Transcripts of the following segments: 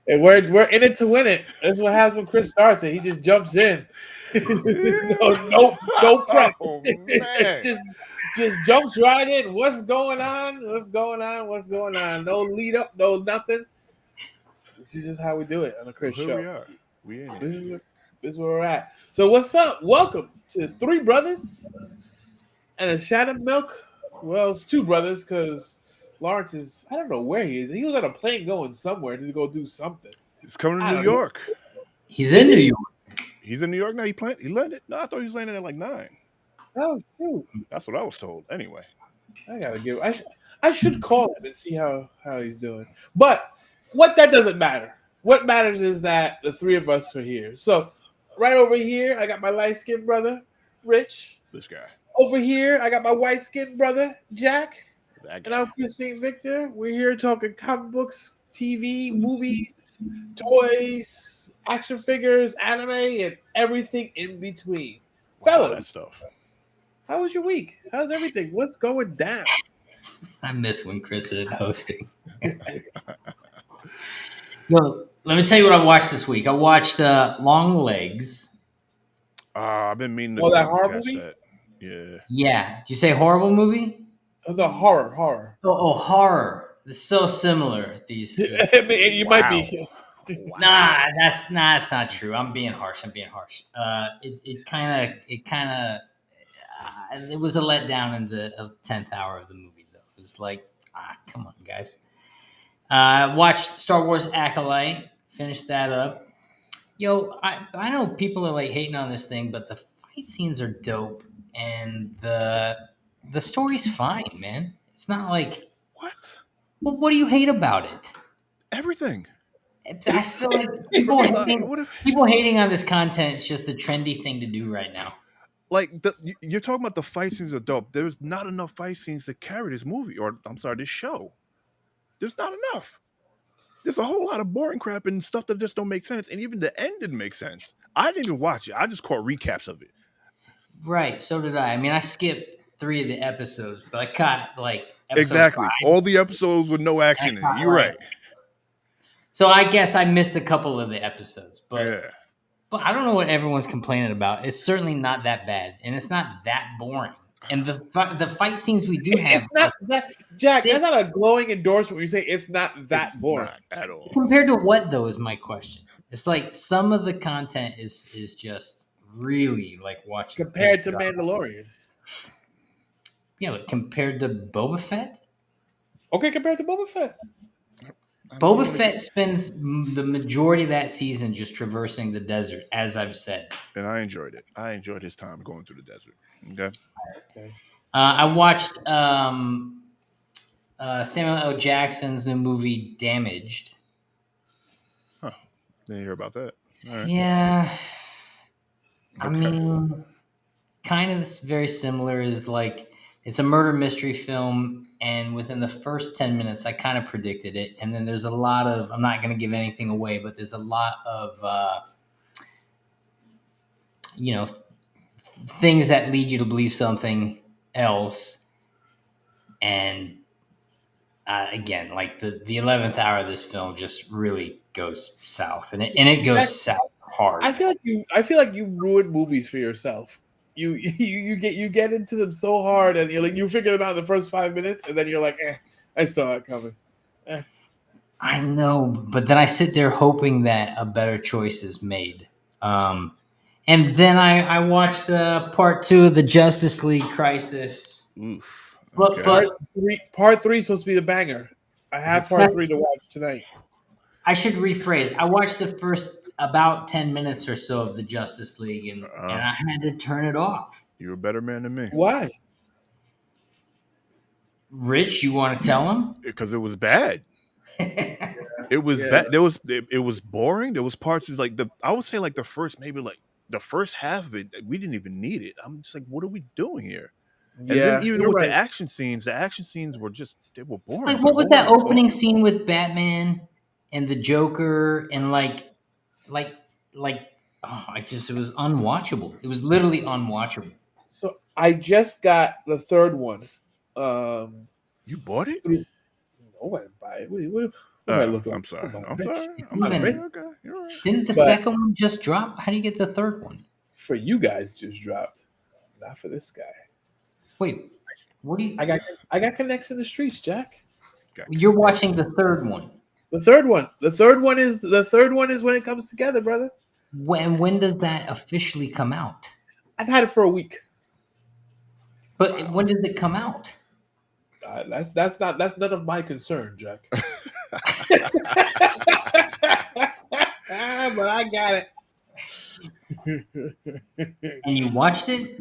And we're in it to win it. That's what happens when Chris starts it. He just jumps in. No prep. Oh man. just jumps right in. What's going on? What's going on? What's going on? No lead up, no nothing. This is just how we do it on the Well, Chris here we show. are. We in This it. is, this is where we're at. So what's up? Welcome to Three Brothers and a Shot of Milk. Well, it's two brothers because Lawrence is, I don't know where he is. He was on a plane going somewhere to go do something. He's coming to I New don't know. York. He's in New York. He's in New York now. He landed. No, I thought he was landing at like 9. Oh shoot! That's what I was told. Anyway. I gotta give. I should call him and see how he's doing. But what that doesn't matter. What matters is that the three of us are here. So right over here, I got my light skinned brother, Rich. This guy. Over here, I got my white skinned brother, Jack. That And guy. I'm Chris St. Victor. We're here talking comic books, TV, movies, toys, action figures, anime, and everything in between. Wow, that Fellas, stuff. how was your week? How's everything? What's going down? I miss when Chris is hosting. Yo, let me tell you what I watched this week. I watched Long Legs. I've been meaning to Oh, that go horror catch movie? that. Yeah. Yeah. Did you say horrible movie? The horror. Oh, horror. It's so similar. These. I mean, you might be. Nah, that's not true. I'm being harsh. It kind of it was a letdown in the 10th hour of the movie though. It was like, come on, guys. Watched Star Wars Acolyte. Finished that up. Yo, I know people are like hating on this thing, but the fight scenes are dope, and the story's fine, man. It's not like What? well, what do you hate about it? Everything. I feel like people What if, hating on this content is just the trendy thing to do right now. like you're talking about the fight scenes are dope. There's not enough fight scenes to carry this movie, or I'm sorry, this show. There's not enough. There's a whole lot of boring crap and stuff that just don't make sense. And even the end didn't make sense. I didn't even watch it. I just caught recaps of it. Right, so did I. I mean, I skipped 3 of the episodes, but I caught like episode Exactly. 5. All the episodes with no action in it. You're right. So I guess I missed a couple of the episodes, but Yeah. but I don't know what everyone's complaining about. It's certainly not that bad, and it's not that boring. And the fight scenes we do have, It's not that, Jack. Six. That's not a glowing endorsement when you say it's not that It's boring. not at all. compared to what though is my question. It's like some of the content is just really like watching Compared to Mandalorian. Yeah, but compared to Boba Fett, Okay, compared to Boba Fett. Boba Fett spends the majority of that season just traversing the desert, as I've said. And I enjoyed it. I enjoyed his time going through the desert. Okay. I watched Samuel L. Jackson's new movie Damaged. Huh. Didn't hear about that. All right. Yeah. I Okay. mean, kind of very similar is like it's a murder mystery film, and within the first 10 minutes, I kind of predicted it. And then there's a lot of, I'm not going to give anything away, but there's a lot of, things that lead you to believe something else. And again, like the 11th hour of this film just really goes south, and it goes south hard. I feel like you ruin movies for yourself. You get into them so hard, and you're like you figure them out in the first 5 minutes, and then you're like, I saw it coming. I know, but then I sit there hoping that a better choice is made. And then I watched part 2 of the Justice League Crisis. Oof. But Part 3 is supposed to be the banger. I have part 3 to watch tonight. I should rephrase. I watched the first about 10 minutes or so of the Justice League, and I had to turn it off. You're a better man than me. Why? Rich, you want to tell him? Because it was bad. It was bad. It was boring. There was parts of I would say like the first half of it, we didn't even need it. I'm just like, what are we doing here? And then even with the action scenes were they were boring. Like, what was that opening scene with Batman and the Joker and it was unwatchable. It was literally unwatchable. So I just got the third one. You bought it? No, I didn't buy it. What What do I look like? I'm sorry. I'm not I'm rich. sorry. It's I'm sorry. even. Okay, you're right. Didn't the But second one just drop? How do you get the third one? for you guys, just dropped. Not for this guy. Wait, what do I you? got I got connects in the streets, Jack. Got You're watching the connections. third one. The third one. The third one is when it comes together, brother. When does that officially come out? I've had it for a week. But Wow. when does it come out? That's none of my concern, Jack. But I got it. And you watched it?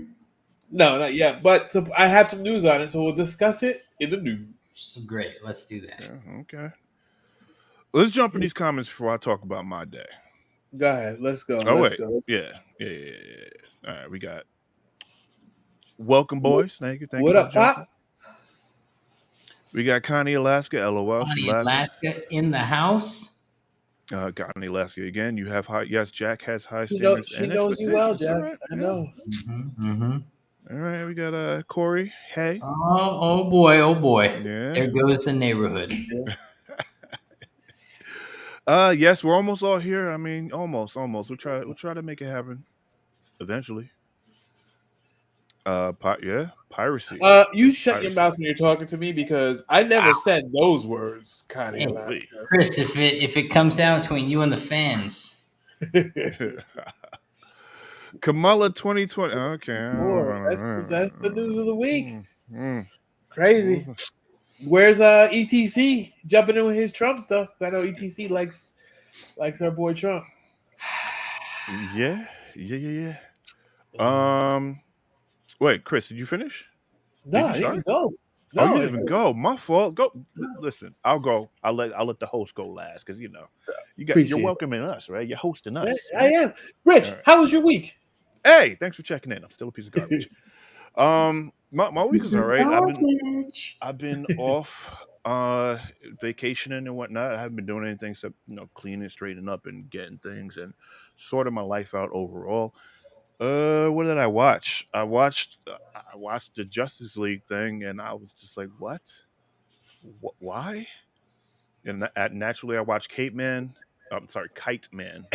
No, not yet. But I have some news on it, so we'll discuss it in the news. Great, let's do that. Yeah, okay. Let's jump in these comments before I talk about my day. Go ahead. Let's go. Oh Let's wait, go. yeah. All right, we got welcome, boys. Thank you, What Brother up, Johnson. Pop? We got Connie Alaska. LOL. She Bonnie laughing. Alaska in the house. Connie Alaska again. You have high. Yes, Jack has high She standards and knows you well, expectations. All Jack. right. I Yeah. know. Mm-hmm. All right. We got Corey. Hey. Oh boy, oh boy. Yeah. There goes the neighborhood. Yeah. Yes, we're almost all here. I mean, almost. We'll try to make it happen eventually. Piracy. You shut your Piracy. mouth when you're talking to me because I never said those words, Connie Hey, Alaska. Chris, if it comes down between you and the fans, Kamala 2020. Okay. Boy, that's the news of the week. Mm. Crazy. Where's ETC jumping in with his Trump stuff? I know ETC likes our boy Trump. Yeah. Wait, Chris, did you finish? No, Did you I didn't even start? go. Oh, No, you I didn't even didn't go. My fault. Go. Listen, I'll go. I'll let the host go last because you're appreciate welcoming us, right? You're hosting it. us. I Right? am. Rich, All right. how was your week? Hey, thanks for checking in. I'm still a piece of garbage. My week is all right. I've been off vacationing and whatnot. I haven't been doing anything except cleaning, straightening up, and getting things and sorting my life out overall. What did I watch? I watched the Justice League thing, and I was just like, "What? Why?" And naturally, I watched Kite Man. Kite Man,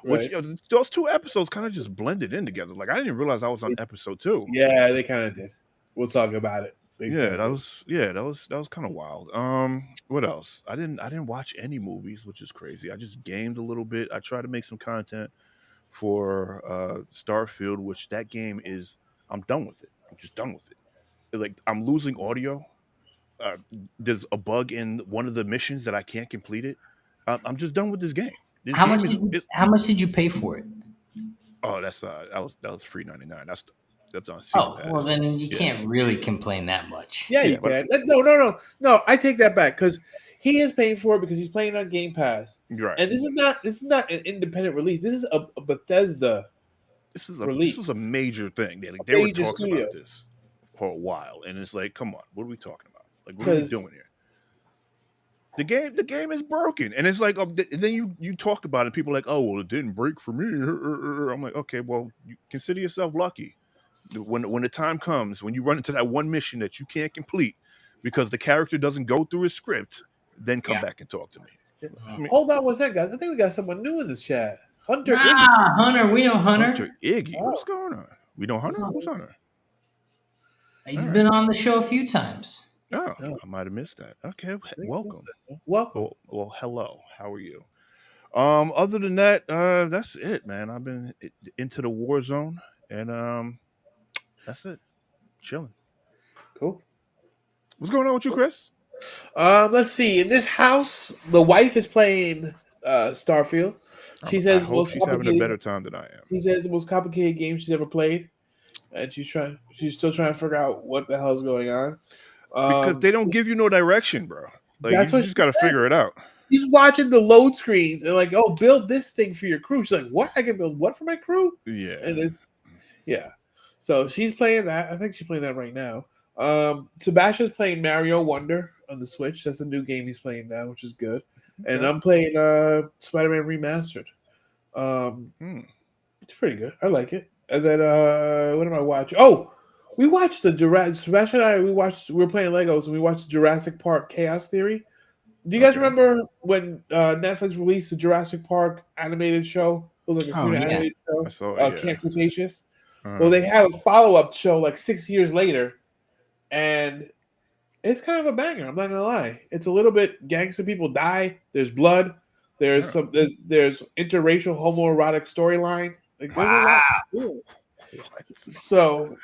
which Right. those two episodes kind of just blended in together. Like I didn't even realize I was on episode 2. Yeah, they kind of did. We'll talk about it. That was kind of wild. What else? I didn't watch any movies, which is crazy. I just gamed a little bit. I tried to make some content for Starfield, which that game is. I'm done with it. I'm just done with it. Like I'm losing audio. There's a bug in one of the missions that I can't complete it. I'm just done with this game. This how game much is. did you, how much did you pay for it? Oh, that was free $99. That's on season Oh, pass. well then you can't really complain that much. Yeah, you but can. No. I take that back because he is paying for it because he's playing on Game Pass. You're right. And this is not an independent release. This is a Bethesda. This release. was a major thing. They were talking about this for a while, and it's like, come on, what are we talking about? Like, what are we doing here? The game is broken, and it's like, then you talk about it, and people are like, oh, well, it didn't break for me. I'm like, okay, well, you consider yourself lucky. When the time comes, when you run into that one mission that you can't complete because the character doesn't go through his script, then come back and talk to me. Hold on one second, guys. I think we got someone new in this chat. Hunter. Hunter. We know Hunter. Iggy. What's going on? We know Hunter. Who's Hunter? He's been on the show a few times. Oh, I might have missed that. Okay, welcome. Well, hello. How are you? Other than that, that's it, man. I've been into the war zone, and that's it. Chilling. Cool. What's going on with you, Chris? Let's see. In this house, the wife is playing Starfield. She says I hope she's having a better time than I am. He says the most complicated game she's ever played, and she's still trying to figure out what the hell's going on. Because they don't give you no direction, bro. Like you just got to figure it out. She's watching the load screens and like, oh, build this thing for your crew. She's like, what? I can build what for my crew? Yeah. And so she's playing that. I think she's playing that right now. Sebastian's playing Mario Wonder on the Switch. That's a new game he's playing now, which is good. Okay. And I'm playing Spider-Man Remastered. It's pretty good. I like it. And then what am I watching? Oh, we watched Sebastian and I. We were playing Legos and we watched Jurassic Park Chaos Theory. Do you guys remember when Netflix released the Jurassic Park animated show? It was like a Oh computer yeah. animated I show, saw it. Yeah. Camp Cretaceous. Well, Uh, they have a follow up show like 6 years later, and it's kind of a banger. I'm not gonna lie. It's a little bit gangster. People die. There's blood. There's yeah. some. There's interracial homoerotic storyline. Like there's a lot. Wow. To it. What? So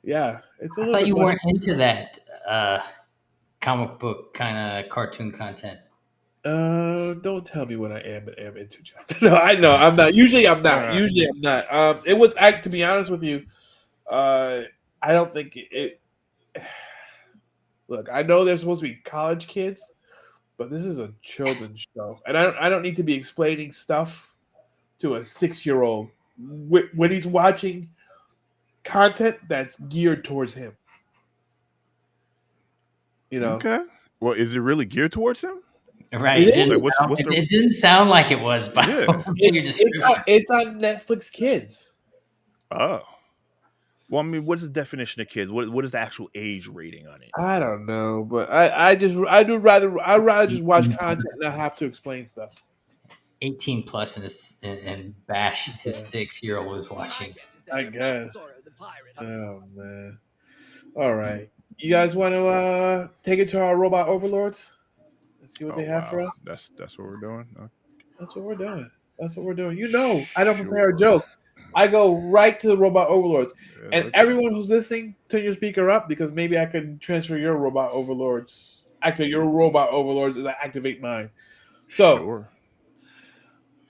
yeah, it's a I little thought bit you much. weren't into that comic book kind of cartoon content. Don't tell me what I am into, Jack. No, I know I'm not. Usually, I'm not. Usually, I'm not. It was. To be honest with you, I don't think it. Look, I know they're supposed to be college kids, but this is a children's show, and I don't need to be explaining stuff to a 6-year-old when he's watching content that's geared towards him. You know, Okay. Well, is it really geared towards him? Right? it It didn't. is. What's the? It didn't sound like it was by Yeah. your description. It's on Netflix Kids. Oh. Well, I mean, what is the definition of kids? What is the actual age rating on it? I don't know, but I'd rather just watch 18 content plus, and not have to explain stuff. 18 plus, and Bash, his Yeah, 6-year-old, is watching. I guess. Oh man. All right. You guys want to take it to our robot overlords and see what Oh they have for wow, us? that's what we're doing. That's what we're doing. That's what we're doing. You know, I don't prepare a Sure. joke. I go right to the robot overlords. Yeah, And let's- everyone who's listening, turn your speaker up because maybe I can transfer your robot overlords. Activate your robot overlords as I activate mine. So, Sure.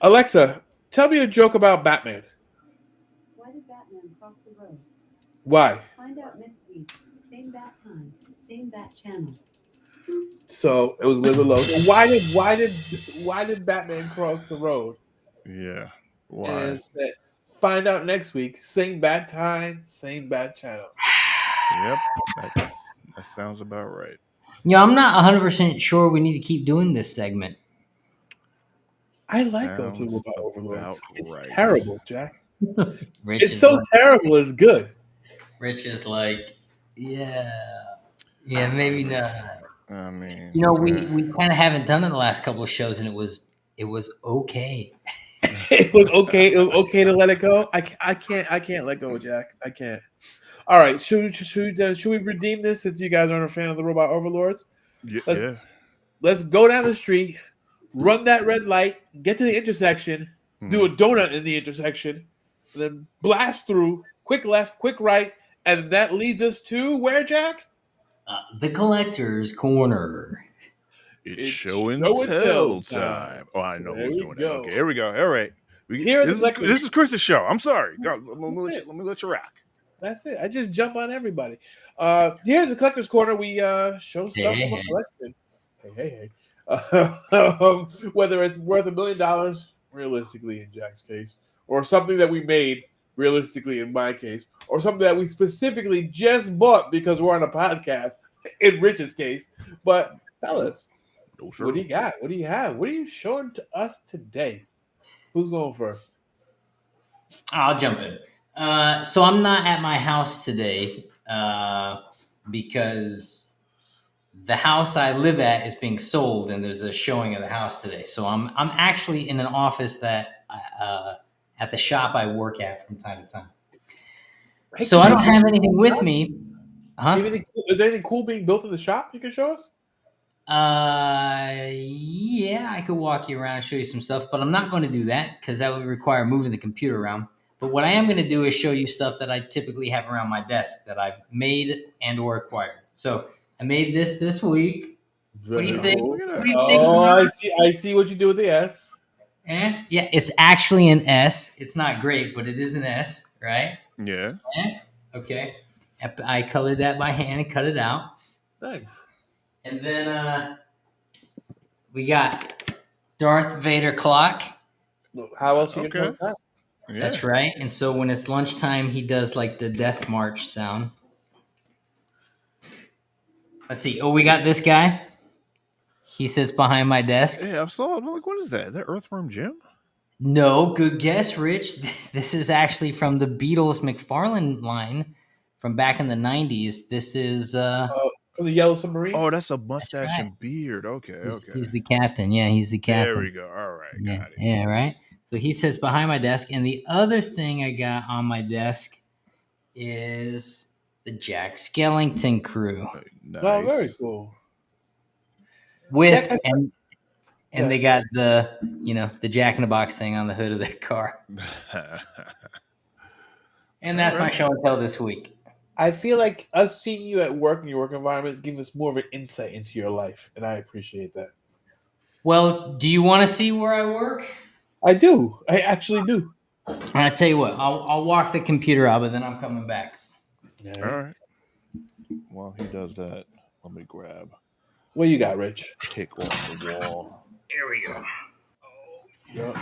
Alexa, tell me a joke about Batman. Why did Batman cross the road? Why? Find out next week. Same bat time, same bat channel. So it was a little bit low. So why did Batman cross the road? Yeah. And Why? it said, find out next week. Same bat time, same bat channel. Yep. That sounds about right. I'm not 100% sure we need to keep doing this segment. I like going to Sounds Robot Overlords. about It's right. terrible, Jack. Rich It's is so like, terrible. It's good. Rich is like, yeah, maybe not. I mean, We kind of haven't done it the last couple of shows, and it was okay. It was okay. It was okay to let it go. I can't let go, Jack. I can't. All right. Should we redeem this since you guys aren't a fan of the Robot Overlords? yeah. Let's go down the street, run that red light, get to the intersection, do a donut in the intersection, and then blast through. Quick left, quick right, and that leads us to where, Jack? The Collector's Corner. It's show and tell time. Oh, I know There who's we doing go. that. Okay, here we go. All right. This is Chris's show. I'm sorry. God, let me let you rock. That's it. I just jump on everybody. Here's the Collector's Corner. We show stuff from a collection. Hey. Whether it's worth $1 million, realistically in Jack's case, or something that we made, realistically in my case, or something that we specifically just bought because we're on a podcast, in Rich's case. But fellas, No, sir. what do you got? What do you have? What are you showing to us today? Who's going first? I'll jump in. So I'm not at my house today because the house I live at is being sold, and there's a showing of the house today. So I'm actually in an office that at the shop I work at from time to time. Hey, So I don't have anything with me. Huh? Is there anything cool being built in the shop you can show us? Yeah, I could walk you around and show you some stuff, but I'm not going to do that because that would require moving the computer around. But what I am going to do is show you stuff that I typically have around my desk that I've made and or acquired. So I made this week. What do you think? Cool. What do you think? Oh, I see what you do with the S. Yeah, it's actually an S. It's not great, but it is an S, right? Yeah. Okay. I colored that by hand and cut it out. Thanks. And then we got Darth Vader clock. How else you Okay. can tell time? Yeah. That's right. And so when it's lunchtime, he does like the death march sound. Let's see. Oh, we got this guy. He sits behind my desk. Yeah, I saw it. I'm like, what is that? Is that Earthworm Jim? No, good guess, Rich. This is actually from the Beatles McFarlane line from back in the 90s. This is From the Yellow Submarine. Oh, that's a mustache right. and beard. Okay, He's the captain. Yeah, he's the There captain. we go. All right, Yeah, got it. yeah, right. So he sits behind my desk, and the other thing I got on my desk is the Jack Skellington crew Nice. Oh, very cool. with Jack, and they got the the Jack in the Box thing on the hood of their car. And that's my show and tell this week. I feel like us seeing you at work in your work environment is giving us more of an insight into your life, and I appreciate that. Well, do you want to see where I work? I do. I actually do. I tell you what, I'll walk the computer out, but then I'm coming back. All All right. While he does that, let me grab What you got, Rich? pick off the wall. Here we go. Yep.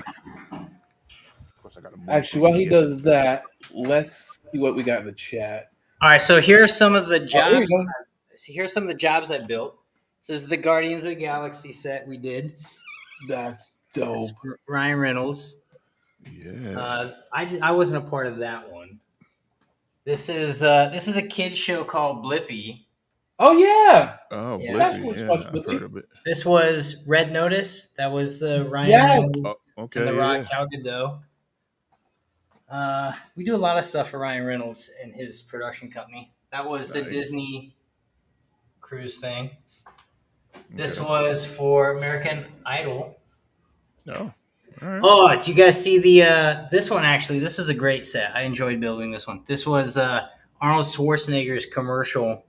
Of course, I got to Actually, while he does that, let's see what we got in the chat. All right, so here are some of the Here you jobs. go. So here's some of the jobs I built. So this is the Guardians of the Galaxy set we did. That's dope. Ryan Reynolds. Yeah. I wasn't a part of that one. This is a kids show called Blippi. Oh yeah. Oh, Yeah. Blippi. Yeah, Watch I've Blippi. heard of it. This was Red Notice. That was the Ryan Yes. Reynolds Oh, okay. and the Rock Yeah. Gal Gadot. We do a lot of stuff for Ryan Reynolds and his production company. That was the Nice. Disney cruise thing. This Okay. was for American Idol. Oh. All right. Oh, did you guys see the this one? Actually, this was a great set. I enjoyed building this one. This was Arnold Schwarzenegger's commercial.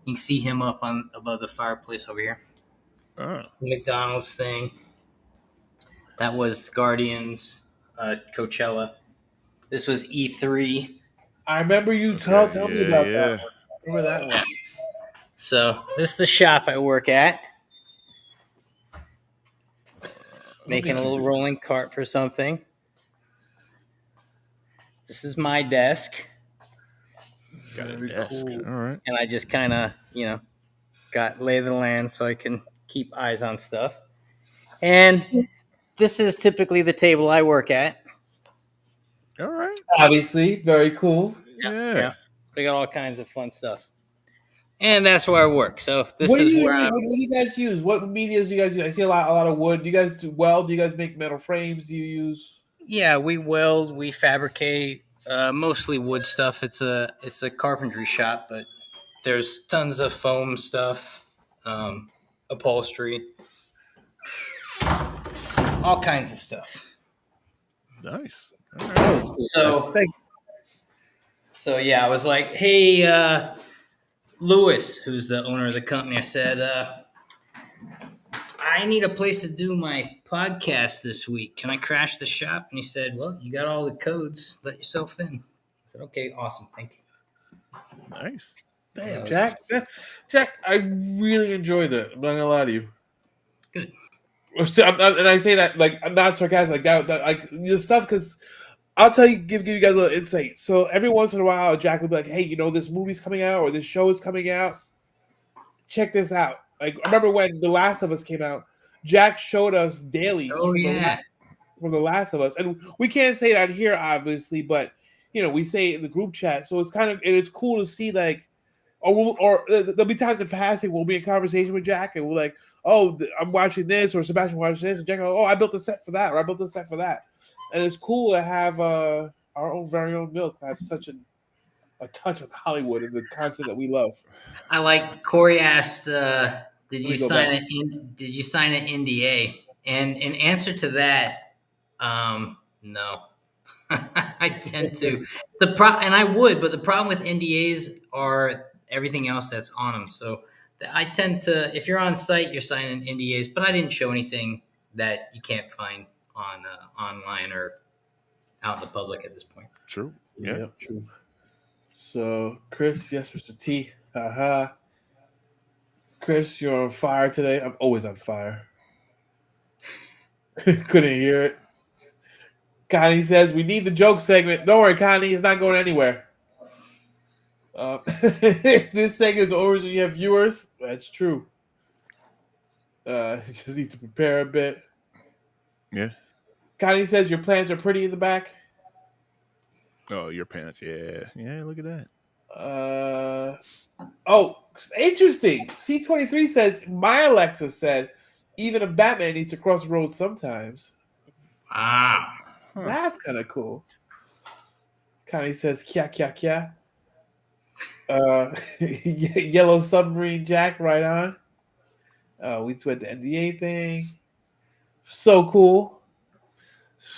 You can see him up on above the fireplace over here. Oh. The McDonald's thing. That was Guardians, Coachella. This was E3. I remember you tell me about yeah. that one. I remember that one. So this is the shop I work at. Making a little rolling cart for something. This is my desk. Got a Very desk. cool. All right. And I just kind of, got lay of the land so I can keep eyes on stuff. And this is typically the table I work at. All right. Obviously, very cool. Yeah. So we got all kinds of fun stuff. And that's where I work. So this What do is you where usually- I'm. what do you guys use? What medias do you guys use? I see a lot of wood. Do you guys do weld? Do you guys make metal frames? Do you use? Yeah, we weld, we fabricate, mostly wood stuff. It's a carpentry shop, but there's tons of foam stuff, upholstery, all kinds of stuff. Nice. That was cool. So, Thanks. so yeah, I was like, hey, Lewis, who's the owner of the company, I said, I need a place to do my podcast this week. Can I crash the shop? And he said, well, you got all the codes. Let yourself in. I said, okay, awesome. Thank you. Nice. Damn, Jack, I really enjoyed that. I'm not gonna lie to you. Good. And I say that like I'm not sarcastic, like that like the stuff because I'll tell you, give you guys a little insight. So every once in a while, Jack would be like, "Hey, this movie's coming out or this show is coming out. Check this out." Like I remember when The Last of Us came out, Jack showed us dailies from The Last of Us, and we can't say that here, obviously, but we say it in the group chat. So it's kind of and it's cool to see like, or there'll be times in passing we'll be in conversation with Jack and we're like, "Oh, I'm watching this," or Sebastian watching this, and Jack, "Oh, I built a set for that," or "I built a set for that," and it's cool to have our own very own milk have such a touch of Hollywood and the content that we love. I like Corey asked, did you go sign back. did you sign an NDA? And in answer to that, no. I tend to and I would, but the problem with NDAs are everything else that's on them. So I tend to, if you're on site, you're signing NDAs, but I didn't show anything that you can't find on online or out in the public at this point. True. Yeah. True. So, Chris, yes, Mr. T. Haha. Chris, you're on fire today. I'm always on fire. Couldn't hear it. Connie says, we need the joke segment. Don't worry, Connie. It's not going anywhere. This segment is always when you have viewers. That's true. You just need to prepare a bit. Yeah. Connie says, your plants are pretty in the back. Oh, your pants. Yeah. Yeah. Look at that. Oh, interesting. C23 says my Alexa said even a Batman needs to cross roads sometimes. Wow. Huh. That's kind of cool. Connie says kya kya kya. Yellow submarine Jack, right on. We went the NDA thing. So cool.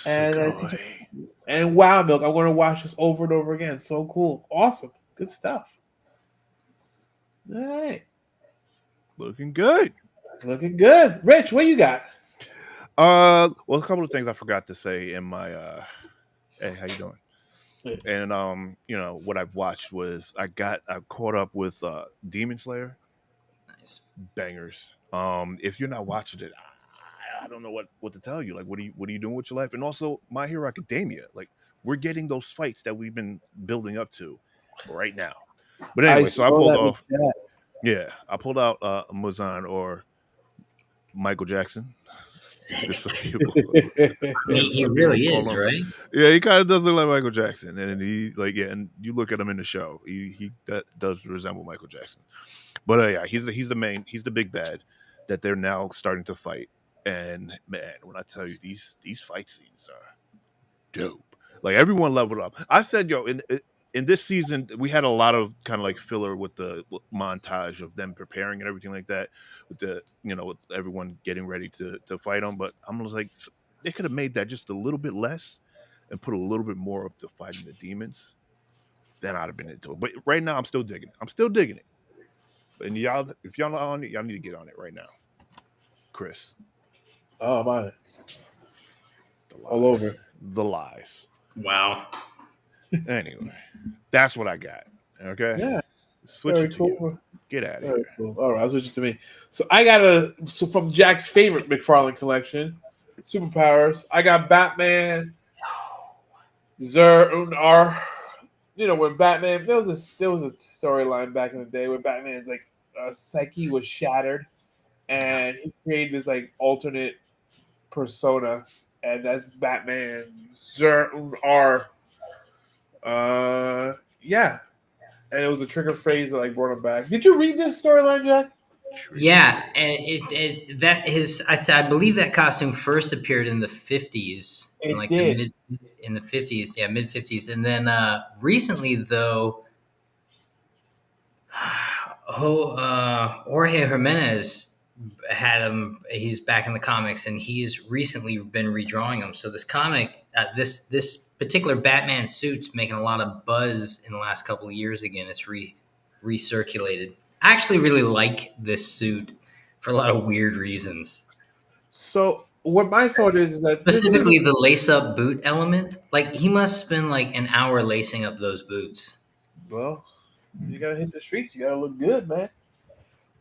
And I think, Sugoi. and Wow Milk. I'm going to watch this over and over again. So cool. Awesome. Good stuff. All right. Looking good. Looking good. Rich, what you got? Well, a couple of things I forgot to say in my hey, how you doing? And what I've watched was I caught up with Demon Slayer. Nice. Bangers. If you're not watching it, I don't know what to tell you. Like, what are you doing with your life? And also, My Hero Academia. Like, we're getting those fights that we've been building up to right now. But I anyway, so I saw pulled that with off. Jack. Yeah, I pulled out Muzan or Michael Jackson. As some people, He, as he some people really call is, him. right? Yeah, he kind of does look like Michael Jackson, and he and you look at him in the show, he that does resemble Michael Jackson. But yeah, he's the main, he's the big bad that they're now starting to fight. And man, when I tell you these fight scenes are dope. Like everyone leveled up. I said, yo, in this season, we had a lot of kind of like filler with the montage of them preparing and everything like that, with the with everyone getting ready to fight them. But I'm just like, they could have made that just a little bit less and put a little bit more up to fighting the demons. Then I'd have been into it. But right now, I'm still digging it. I'm still digging it. And y'all, if y'all not on it, y'all need to get on it right now. Chris, Oh, I'm on it. the All over. lies, the lies. Wow. Anyway, that's what I got. Okay. Yeah. Switch Very it to you. cool. Get out of Very here. cool. All right, I'll switch it to me. So I got from Jack's favorite McFarlane collection, superpowers. I got Batman, Zer und R. When Batman there was a storyline back in the day where Batman's like psyche was shattered, Yeah. and he created this like alternate persona, and that's Batman Zer und R. Yeah, and it was a trigger phrase that like brought him back. Did you read this storyline, Jack? Trigger Yeah, and I believe that costume first appeared in the 50s, in It like the did. mid in the 50s, yeah, mid 50s, and then recently though, Jorge Jimenez had him. He's back in the comics, and he's recently been redrawing him. So this comic, this particular Batman suit's making a lot of buzz in the last couple of years. Again, it's recirculated. I actually really like this suit for a lot of weird reasons. So what my thought is that this is Specifically, the lace-up boot element. Like he must spend like an hour lacing up those boots. well, you gotta hit the streets. You gotta look good, man.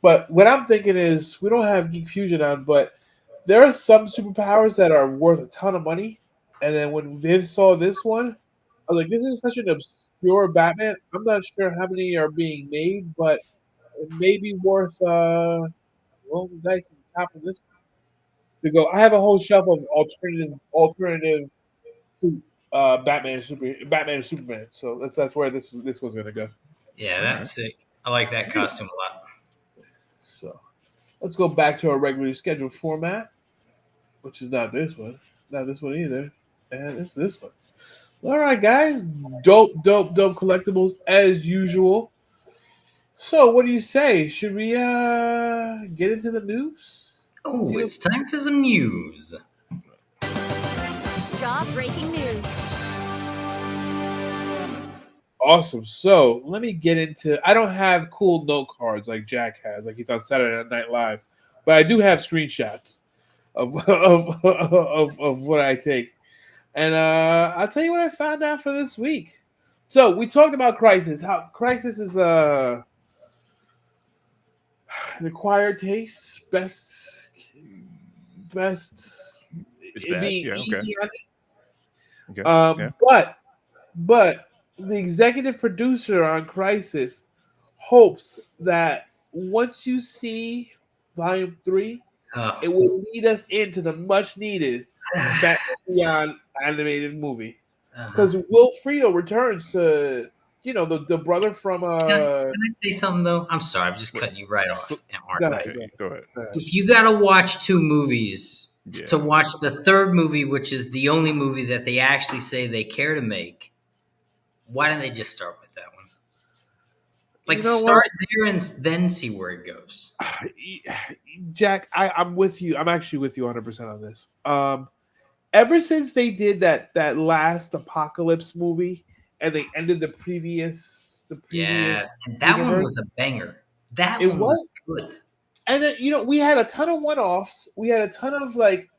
But what I'm thinking is we don't have Geek Fusion on, but there are some superpowers that are worth a ton of money. And then when Viv saw this one, I was like, this is such an obscure Batman. I'm not sure how many are being made, but it may be worth rolling the dice on top of this to go. I have a whole shelf of alternative suit Batman and Superman. So that's where this one's gonna go. Yeah, All right. that's sick. I like that costume a lot. So let's go back to our regularly scheduled format, which is not this one, not this one either, and it's this one. All right, guys, dope collectibles as usual. So, what do you say? Should we get into the news? Oh, it's time for some news. Jaw-breaking news. Awesome. So let me get into. I don't have cool note cards like Jack has, like he's on Saturday Night Live, but I do have screenshots of of what I take. And I'll tell you what I found out for this week. So we talked about Crisis. How Crisis is an acquired taste, best It's it bad. being Yeah. Okay. easy on it. Okay. Yeah. But the executive producer on Crisis hopes that once you see Volume 3, it Oh. will lead us into the much needed Batman Beyond animated movie. Because Will Friedle returns to the brother from Can I say something though? I'm sorry, I'm just cutting you right off, Go Arclight. ahead. Go ahead. If you gotta watch two movies Yeah. to watch the third movie, which is the only movie that they actually say they care to make, why don't they just start with that one? Like, start there and then see where it goes. Jack, I'm with you. I'm actually with you 100% on this. Ever since they did that last Apocalypse movie and they ended the previous Yeah, and that one was a banger. That It one was good. And then, we had a ton of one-offs. We had a ton of like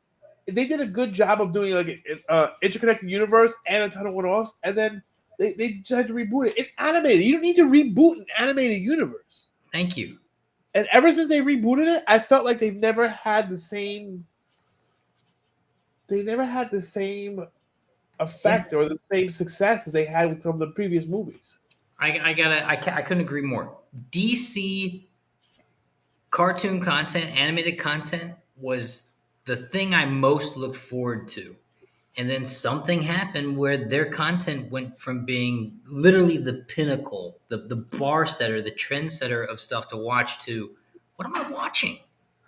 they did a good job of doing like an interconnected universe and a ton of one-offs, and then they decided to reboot it. It's animated. You don't need to reboot an animated universe. Thank you. And ever since they rebooted it, I felt like they've never had the same. They never had the same effect or the same success as they had with some of the previous movies. I couldn't agree more. DC cartoon content, animated content was the thing I most looked forward to. And then something happened where their content went from being literally the pinnacle, the bar setter, the trendsetter of stuff to watch to what am I watching?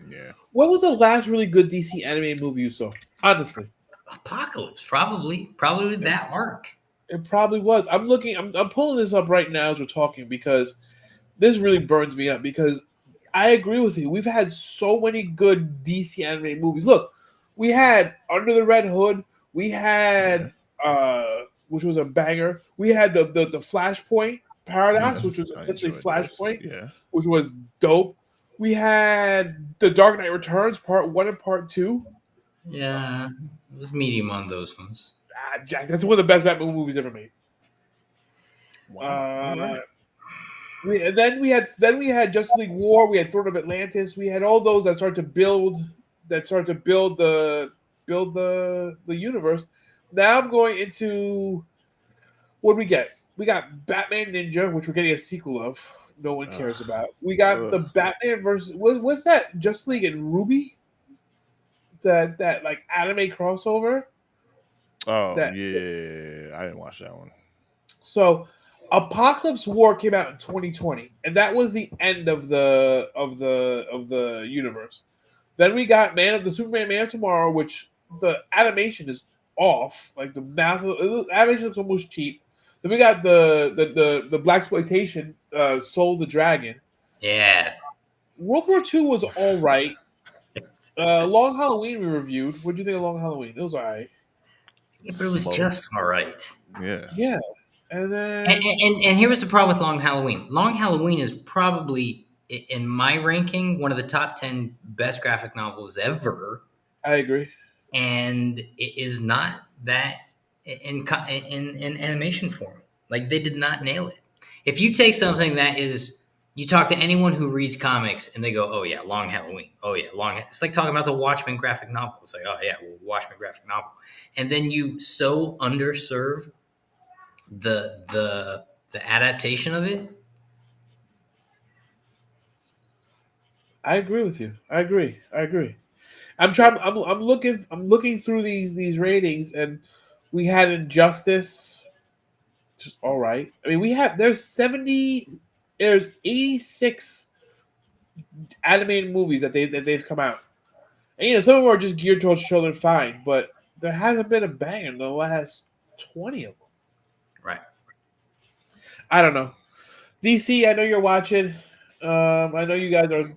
Yeah. What was the last really good DC animated movie you saw? Honestly. Apocalypse, probably that arc. It probably was. I'm pulling this up right now as we're talking because this really burns me up because I agree with you. We've had so many good DC animated movies. Look, we had Under the Red Hood. We had which was a banger. We had the Flashpoint Paradox, which was essentially Flashpoint, which was dope. We had The Dark Knight Returns Part 1 and Part 2. Yeah, it was medium on those ones. Jack, that's one of the best Batman movies ever made. Wow. Then we had Justice League War. We had Throne of Atlantis. We had all those that started to build the universe. Now I'm going into what we get. We got Batman Ninja, which we're getting a sequel of. No one cares about. We got the Batman versus what's that? Justice League and Ruby. That like anime crossover. Oh yeah, I didn't watch that one. So, Apocalypse War came out in 2020, and that was the end of the universe. Then we got Superman Man of Tomorrow, which the animation is off, like the animation looks almost cheap. Then we got the blaxploitation Soul the Dragon. Yeah. World War II was all right. Long Halloween we reviewed. What do you think of Long Halloween? It was all right. Yeah, but it was just all right. Yeah. And then and here was the problem with Long Halloween. Long Halloween is probably, in my ranking, one of the top 10 best graphic novels ever. I agree. And it is not that in animation form. Like, they did not nail it. If you take something that is, you talk to anyone who reads comics and they go, oh yeah, Long Halloween. Oh yeah, it's like talking about the Watchmen graphic novel. It's like, oh yeah, well, Watchmen graphic novel. And then you so underserve the adaptation of it. I agree with you. I agree. I'm looking through these ratings, and we had Injustice, just all right. I mean, there's 86 animated movies that they've come out, and some of them are just geared towards children, fine, but there hasn't been a banger in the last 20 of them. Right. I don't know. DC, I know you're watching. I know you guys are,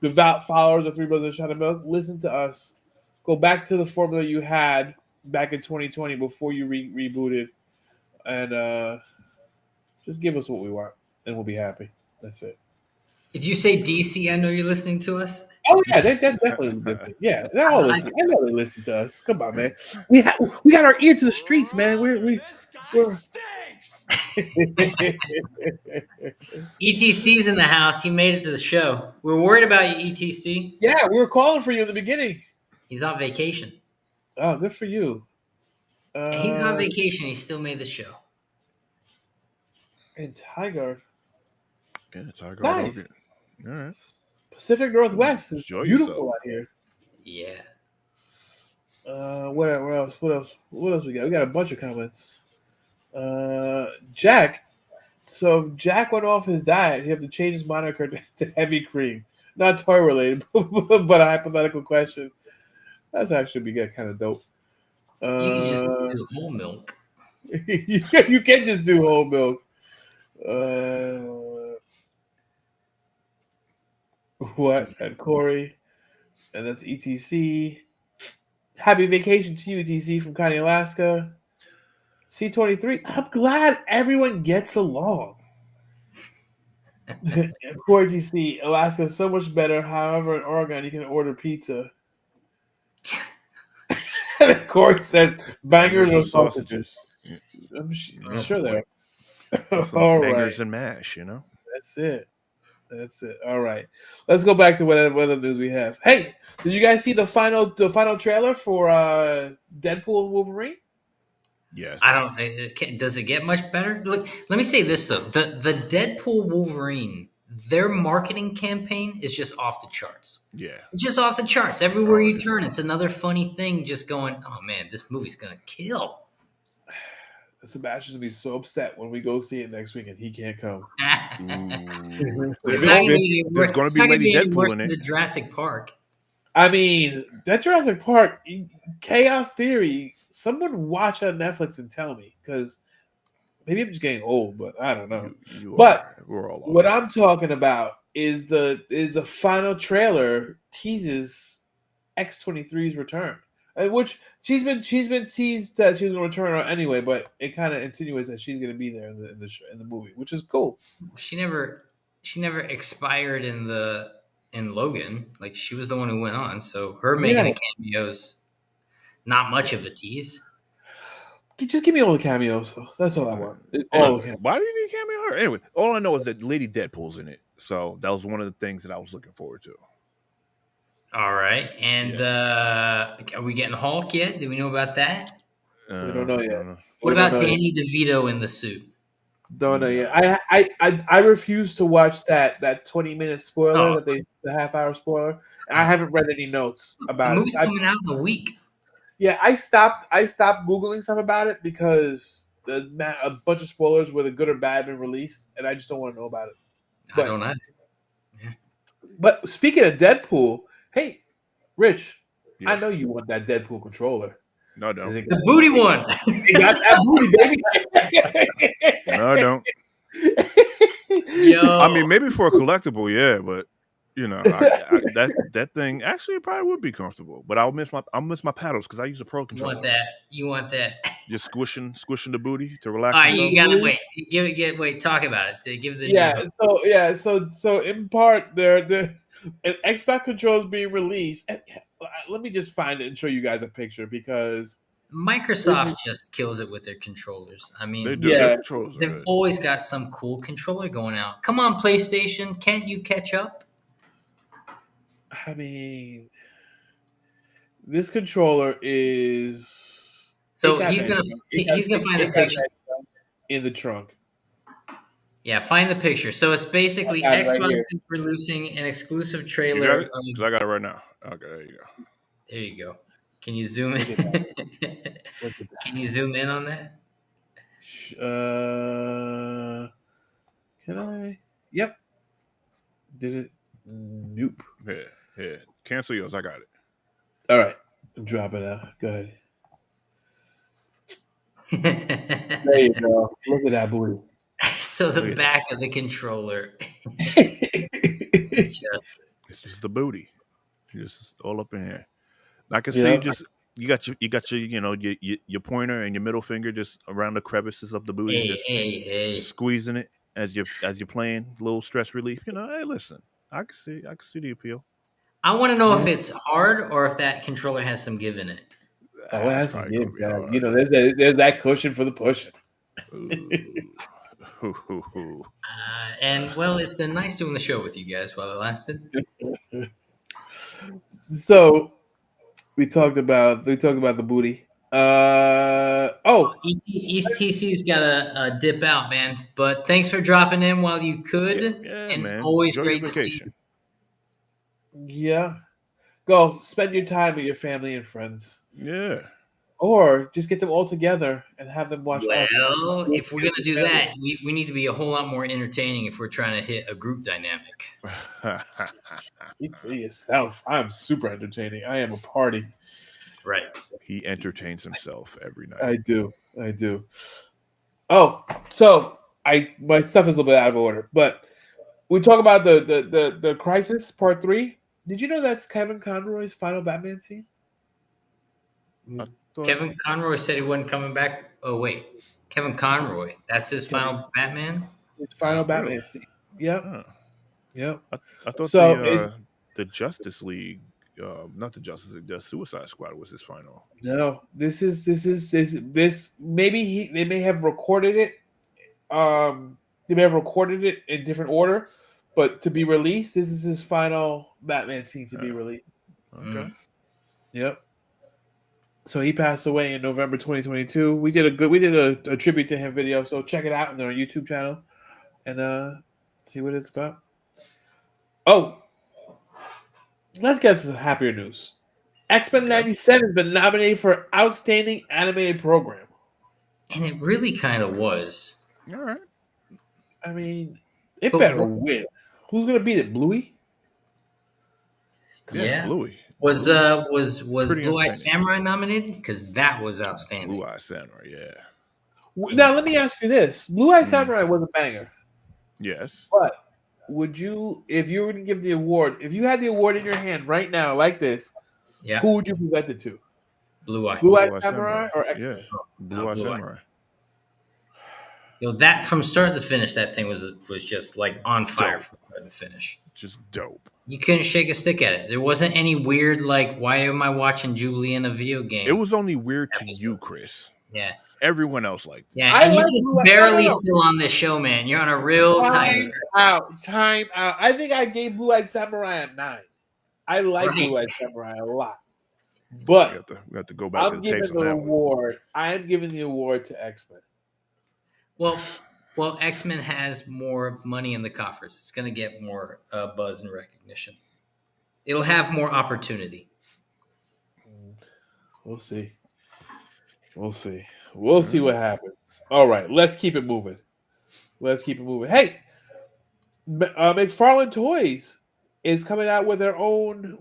devout followers of Three Brothers and Shot of Milk. Listen to us. Go back to the formula you had back in 2020 before you rebooted, and just give us what we want, and we'll be happy. That's it. If you say DC, I know you're listening to us. Oh yeah, they're definitely yeah. They're all listening. I know they listen to us. Come on, man. We got our ear to the streets, man. We're ETC's in the house. He made it to the show. We were worried about you, ETC. Yeah, we were calling for you in the beginning. He's on vacation. Oh, good for you. He's on vacation. He still made the show. And Tiger. Yeah, Tiger. Nice. All right. Pacific Northwest is Enjoy beautiful yourself. out here. Yeah. What else? What else we got? We got a bunch of comments. Jack. So if Jack went off his diet, he'd have to change his moniker to Heavy Cream. Not toy related, but a hypothetical question. That's actually be kind of dope. You can just Uh, do whole milk. you can just do whole milk. Uh, what? And Corey. And that's ETC. Happy vacation to you, ETC from Connie, Alaska. C23. I'm glad everyone gets along. Corey TC. Alaska is so much better. However, in Oregon, you can order pizza. Corey says bangers or sausages. Yeah. I'm Yeah. sure boy. they're. Some All bangers right. and mash, you know. That's it. That's it. All right. Let's go back to what other news we have. Hey, did you guys see the final trailer for Deadpool and Wolverine? Yes. I don't. Does it get much better? Look, let me say this though: the Deadpool Wolverine, their marketing campaign is just off the charts. Yeah. It's just off the charts. Everywhere you yeah. turn, it's another funny thing. Just going, oh man, this movie's gonna kill. Sebastian's gonna be so upset when we go see it next week and he can't come. Ooh. It's not gonna be any There's worse. going to It's be not gonna Lady be any Deadpool worse in than it. the Jurassic Park. I mean, that Jurassic Park Chaos Theory. Someone watch it on Netflix and tell me, because maybe I'm just getting old, but I don't know. You But are. We're all what old. I'm talking about is the final trailer teases X-23's return, which she's been teased that she's going to return anyway, but it kind of insinuates that she's going to be there in the movie, which is cool. She never expired in Logan. Like she was the one who went on. So her making Yeah, a cameo's not much of a tease. just give me all the cameos. That's all I want. Why, All the cameos. why do you need cameo her? Anyway, all I know is that Lady Deadpool's in it. So that was one of the things that I was looking forward to. All right, and are we getting Hulk yet? Did we know about that? We don't know yet. What We don't about know yet. Danny DeVito in the suit? Don't know No. yet. I refuse to watch that 20-minute spoiler Oh. the half-hour spoiler. And I haven't read any notes The about movie's it. coming out in a week. Yeah, I stopped googling stuff about it because a bunch of spoilers, whether good or bad, been released, and I just don't want to know about it. I don't know. But speaking of Deadpool, hey, Rich, Yeah. I know you want that Deadpool controller. No, I don't. The booty one. You got that booty, baby. No, I don't. Yo. I mean, maybe for a collectible, yeah, but you know, that thing actually probably would be comfortable. But I'll miss my paddles because I use a pro You controller. want that? You want that? Just squishing the booty to relax. All right, yourself. you gotta wait. Wait, talk about it. Give the Yeah. So in part, an Xbox controller is being released. And, let me just find it and show you guys a picture because Microsoft just kills it with their controllers. I mean, They do. Yeah. Their controllers are they've good. always got some cool controller going out. Come on, PlayStation, can't you catch up? I mean, this controller is. So it got he's that- gonna find the got picture. that in the trunk. Yeah, find the picture. So it's basically I got it right Xbox here. is releasing an exclusive You trailer. got it? Because I got it right now. Okay, there you go. There you go. Can you zoom in? Look at Can you zoom in on that? Can I? Yep. Did it? Nope. Yeah. Cancel yours. I got it. All right. Drop it out. Go ahead. There you go. Look at that booty. So the Look at back of the controller is just It's just the booty. Just all up in here. I can Yeah. see just you got your your pointer and your middle finger just around the crevices of the booty, just hey. squeezing it as you're playing, a little stress relief. You know, hey, listen, I can see the appeal. I want to know if it's hard or if that controller has some give in it. Oh, it That's has to probably give. gonna be God. hard. You know, there's that cushion for the pushing. Ooh. And well, it's been nice doing the show with you guys while it lasted. So we talked about the booty. ETC's got to dip out, man. But thanks for dropping in while you could. Yeah, and man. always Enjoy your great to see vacation. you. Yeah. Go spend your time with your family and friends. Yeah. or just get them all together and have them watch us. Well, if we're gonna do that, we need to be a whole lot more entertaining if we're trying to hit a group dynamic. Speak for yourself. I'm super entertaining. I am a party. Right. He entertains himself every night. I do. Oh, so my stuff is a little bit out of order, but we talk about the Crisis Part 3. Did you know that's Kevin Conroy's final Batman scene? I thought- Kevin Conroy said he wasn't coming back. Oh wait, Kevin Conroy. That's his final Batman. His final Oh, Batman really? scene. Yep. huh. Yep. I thought So it's the Justice League, not the Justice League, the Suicide Squad was his final. no. This. Maybe they may have recorded it. They may have recorded it in different order, but to be released, this is his final Batman scene to be released. Okay. Yep. So he passed away in November 2022. We did a tribute to him video, so check it out on our YouTube channel and see what it's about. Oh, let's get to the happier news. X-Men 97 has been nominated for Outstanding Animated Program. And it really kind of was. All right. I mean, it But better what- win. Who's gonna beat it, Bluey? Yeah. Bluey. Was Pretty Blue Eye entertaining. Samurai nominated? Because that was outstanding. Blue Eye Samurai, yeah. Now let me ask you this: Blue Eye Mm. Samurai was a banger, Yes. but would you, if you were to give the award, if you had the award in your hand right now, like this, Yeah. who would you present it to? Blue Eye. Blue Eye Samurai or X? Yeah. Blue Eye Blue Eye. Samurai. Yo, that from start to finish, that thing was just like on fire Dope. from start to finish. Just dope. You couldn't shake a stick at it. There wasn't any weird like, why am I watching Jubilee in a video game? It was only weird to you, Chris. Yeah. Everyone else liked it. Yeah, I and you're like just Blue Eye- barely no. still on this show, man. You're on a real Time timer. out, time out. I think I gave Blue Eye Samurai a 9. I like Right. Blue Eye Samurai a lot, We but have to go back to I'm the tapes giving on the that one. award. I am giving the award to X-Men. Well, X-Men has more money in the coffers. It's going to get more buzz and recognition. It'll have more opportunity. We'll see. We'll see. We'll see what happens. All right, let's keep it moving. Hey, McFarlane Toys is coming out with their own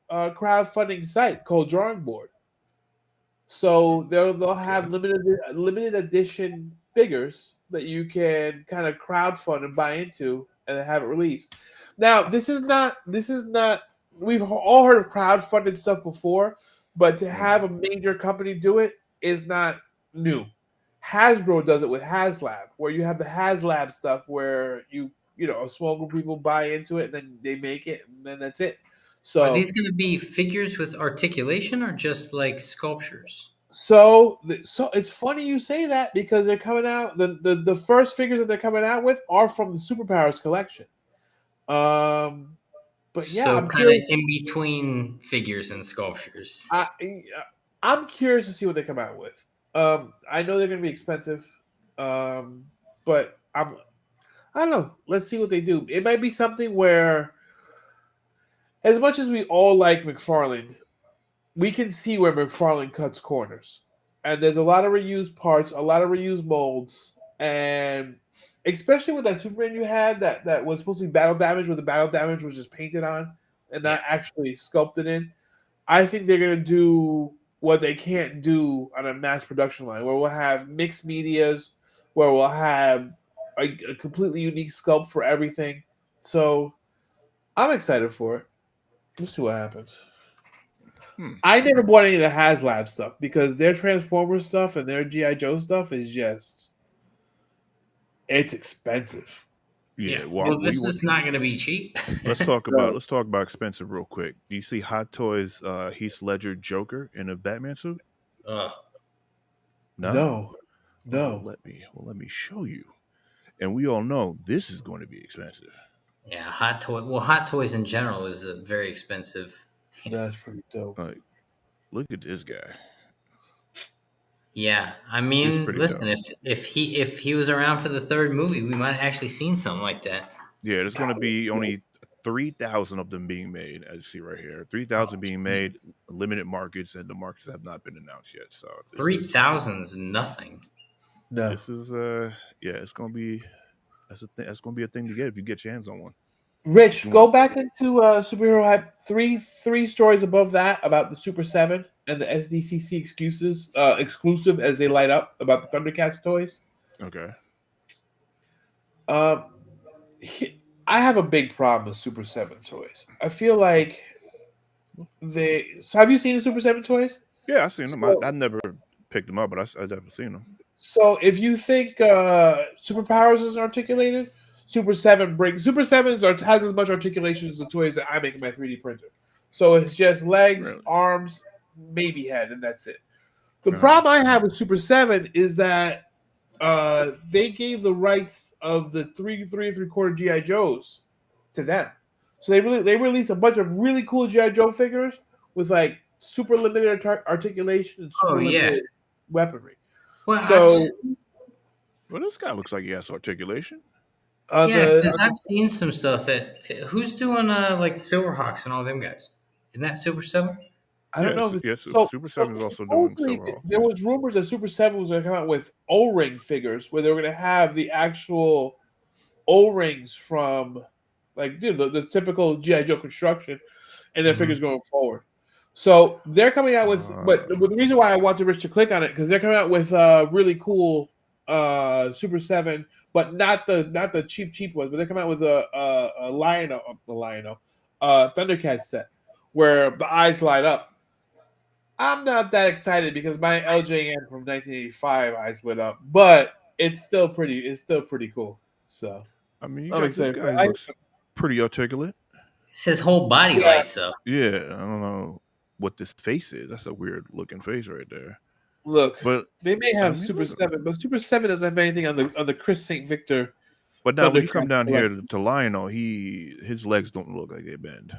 crowdfunding site called Drawing Board. So they'll have limited edition figures that you can kind of crowdfund and buy into and have it released. Now, this is not. We've all heard of crowdfunded stuff before, but to have a major company do it is not new. Hasbro does it with HasLab, where you have the HasLab stuff where a small group of people buy into it and then they make it and then that's it. So Are these going to be figures with articulation or just like sculptures? So it's funny you say that because they're coming out. The first figures that they're coming out with are from the Superpowers collection. But yeah, so I'm kind of curious, in between figures and sculptures. I'm curious to see what they come out with. I know they're going to be expensive, but I don't know. Let's see what they do. It might be something where, as much as we all like McFarlane, we can see where McFarlane cuts corners. And there's a lot of reused parts, a lot of reused molds, and especially with that Superman you had that was supposed to be battle damage, where the battle damage was just painted on and not actually sculpted in. I think they're going to do what they can't do on a mass production line, where we'll have mixed medias, where we'll have a completely unique sculpt for everything. So I'm excited for it. Let's see what happens. I never bought any of the HasLab stuff because their Transformers stuff and their G.I. Joe stuff is it's expensive. Yeah. Well, this is not going to be cheap. Let's talk about expensive real quick. Do you see Hot Toys Heath Ledger Joker in a Batman suit? No. Well, let me show you. And we all know this is going to be expensive. Yeah, Hot Toys in general is a very expensive. That's pretty dope. Like, look at this guy. Yeah, I mean, pretty listen, dope. if he was around for the third movie, we might have actually seen something like that. Yeah, there's going to be only 3,000 of them being made, as you see right here. 3,000 being made, limited markets, and the markets have not been announced yet. So 3,000 is nothing. No. this is it's gonna be that's gonna be a thing to get if you get your hands on one. Rich, go back into superhero hype. Three stories above that about the Super 7 and the SDCC exclusive as they light up about the Thundercats toys. Okay. I have a big problem with Super 7 toys. I feel like So have you seen the Super 7 toys? Yeah, I've seen them. So, I never picked them up, but I've never seen them. so if you think superpowers is articulated, Super 7s has as much articulation as the toys that I make in my 3D printer. So it's just legs, Really? arms, maybe head, and that's it. The problem I have with Super 7 is that they gave the rights of the 3 3/4 GI Joes to them. So they released a bunch of really cool GI Joe figures with like super limited articulation and super limited weaponry. Well, So Well, this guy looks like he has articulation. because I've seen some stuff that who's doing like Silverhawks and all them guys. Isn't that Super 7? I don't know. Yes, So Super 7 is also doing supposedly Silverhawk. there was rumors that Super 7 was going to come out with O-ring figures where they were going to have the actual O-rings from like the typical GI Joe construction and their figures going forward. So they're coming out with, but the reason why I wanted Rich to click on it because they're coming out with really cool Super 7, but not the cheap ones, but they're coming out with a Thundercat set where the eyes light up. I'm not that excited because my LJN from 1985 eyes lit up, but it's still pretty cool. So I mean, you I'm got this excited. guy who looks pretty articulate. His whole body lights up. Yeah, I don't know what this face is. That's a weird looking face right there. Look, But they may have I mean, Super 7, but Super 7 doesn't have anything on the Chris St. Victor. But now when you come down here to Lionel, his legs don't look like they bend.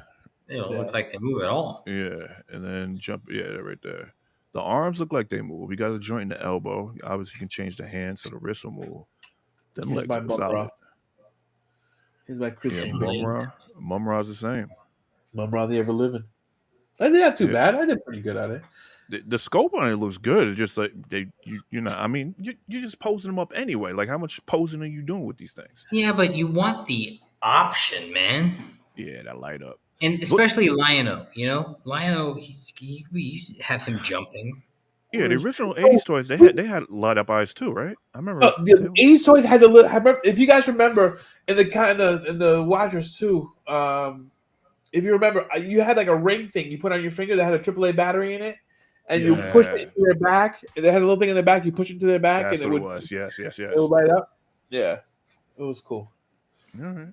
They don't look like they move at all. Yeah, and then right there. The arms look like they move. We got a joint in the elbow. Obviously, you can change the hand so the wrist will move. Them legs are solid. Here's my Chris St. Victor. Mumra's the same. Mumra the ever living. I did not too bad. I did pretty good at it. The scope on it looks good. It's just like I mean, you're just posing them up anyway. Like, how much posing are you doing with these things? Yeah, but you want the option, man. Yeah, that light up. And especially Lion-O, Lion-O, you have him jumping. Yeah, the original '80s toys they had light up eyes too, right? I remember the '80s toys had the if you guys remember in the Watchers too, if you remember, you had like a ring thing you put on your finger that had a AAA battery in it, and you push it into their back. And they had a little thing in their back. You push it into their back, That's and what it was. Yes. It would light up. Yeah, it was cool. All right.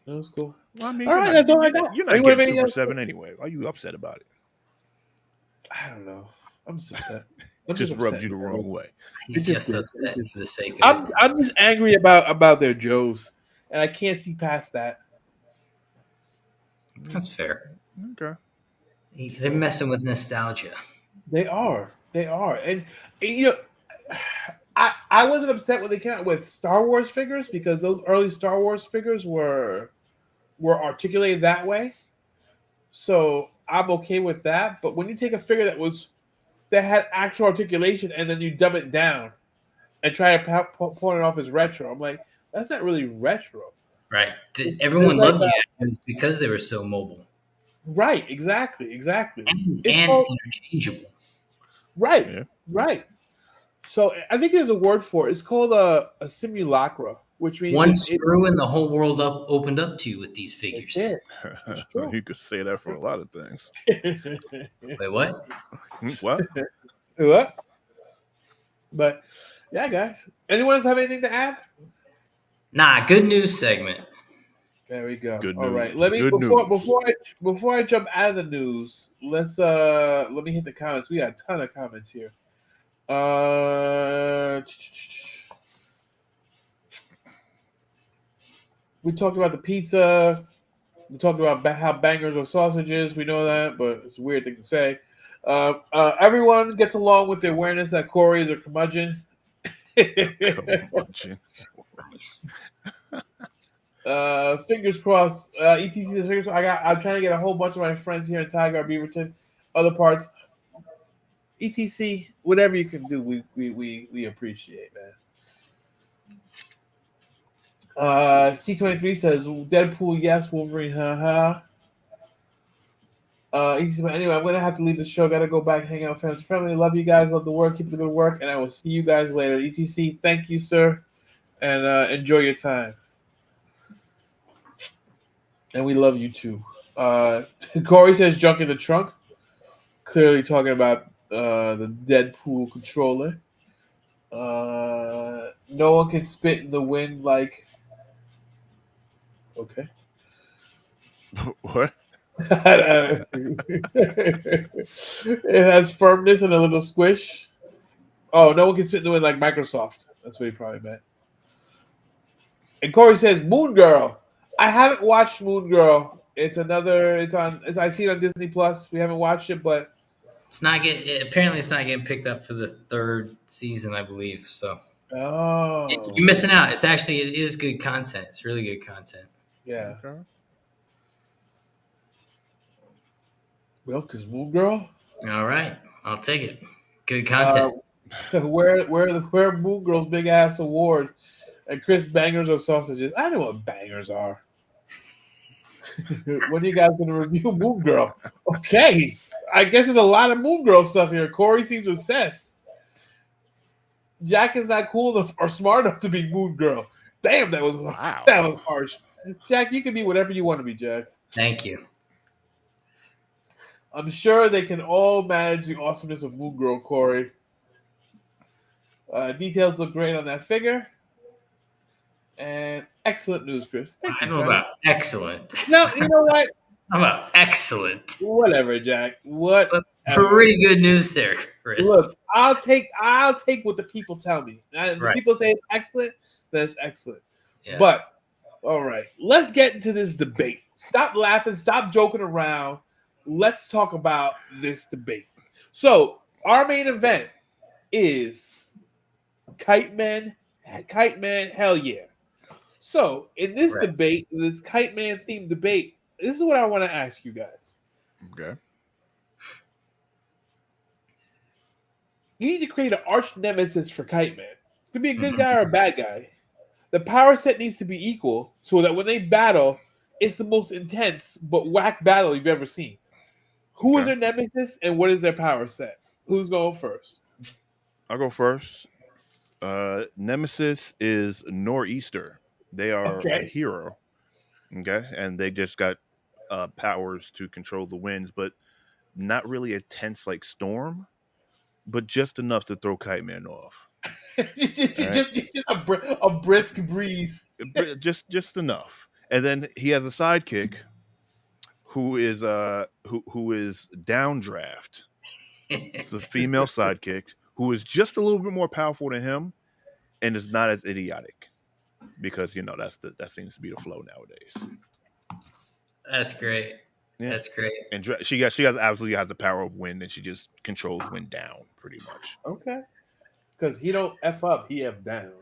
That was cool. Well, I mean, all right, that's all I got. You're not getting Super 7 anyway. Why are you upset about it? I don't know. I'm just upset. Just rubbed you the wrong way. He's just upset for the sake of it. I'm just angry about their Joes, and I can't see past that. That's fair. Okay. They're messing with nostalgia. They are, and I wasn't upset when they came out with Star Wars figures because those early Star Wars figures were articulated that way. So I'm okay with that. But when you take a figure that had actual articulation and then you dumb it down and try to point it off as retro, I'm like, that's not really retro. Right. Everyone loved Jack because they were so mobile. Right. Exactly. And interchangeable. Right. Yeah. Right. So I think there's a word for it. It's called a simulacra, which means one screw and the whole world opened up to you with these figures. You could say that for a lot of things. Wait, what? What? What? But yeah, guys. Anyone else have anything to add? Nah, good news segment. There we go. Good All news. right. Let me before I jump out of the news, let me hit the comments. We got a ton of comments here. We talked about the pizza. We talked about how bangers are sausages. We know that, but it's a weird thing to say. Everyone gets along with the awareness that Corey is a curmudgeon. Curmudgeon. Fingers crossed. ETC says fingers. I'm trying to get a whole bunch of my friends here in Tiger, Beaverton, other parts. ETC, whatever you can do, we appreciate, man. C23 says Deadpool, yes, Wolverine, haha. Anyway, I'm gonna have to leave the show. Gotta go back, hang out with friends, family. Love you guys, love the work, keep the good work, and I will see you guys later. ETC, thank you, sir, and enjoy your time. And we love you too. Corey says junk in the trunk. Clearly talking about the Deadpool controller. No one can spit in the wind like. Okay. What? It has firmness and a little squish. Oh, no one can spit in the wind like Microsoft. That's what he probably meant. And Corey says Moon Girl. I haven't watched Moon Girl. It's another. I see it on Disney Plus. We haven't watched it, but it's not getting. Apparently, it's not getting picked up for the third season, I believe. So, you're missing out. It is good content. It's really good content. Yeah. Okay. Well, because Moon Girl. All right, I'll take it. Good content. Where Moon Girl's big ass award and Chris bangers or sausages? I know what bangers are. When are you guys gonna review Moon Girl? Okay, I guess there's a lot of Moon Girl stuff here. Corey seems obsessed. Jack is not cool enough or smart enough to be Moon Girl. Damn, that was harsh. Jack, you can be whatever you want to be, Jack. Thank you. I'm sure they can all manage the awesomeness of Moon Girl, Corey. Details look great on that figure. And excellent news, Chris. I don't know about excellent. No, you know what? How about excellent? Whatever, Jack. What? Pretty good news there, Chris. Look, I'll take what the people tell me. If the people say it's excellent, then it's excellent. Yeah. But all right, let's get into this debate. Stop laughing. Stop joking around. Let's talk about this debate. So our main event is Kite Man. Hell yeah. So in this debate, this Kite Man themed debate, this is what I want to ask you guys. Okay. You need to create an arch nemesis for Kite Man. It could be a good guy or a bad guy. The power set needs to be equal so that when they battle, it's the most intense but whack battle you've ever seen. Who is their nemesis and what is their power set? Who's going first? I'll go first. Nemesis is Nor'easter. They are a hero. Okay. And they just got powers to control the winds, but not really intense like Storm, but just enough to throw Kite Man off. just a brisk breeze. Just enough. And then he has a sidekick who is Downdraft. It's a female sidekick who is just a little bit more powerful than him and is not as idiotic. Because that seems to be the flow nowadays. That's great. Yeah. That's great. And she absolutely has the power of wind, and she just controls wind down pretty much. Okay. Because he don't F up, he F down.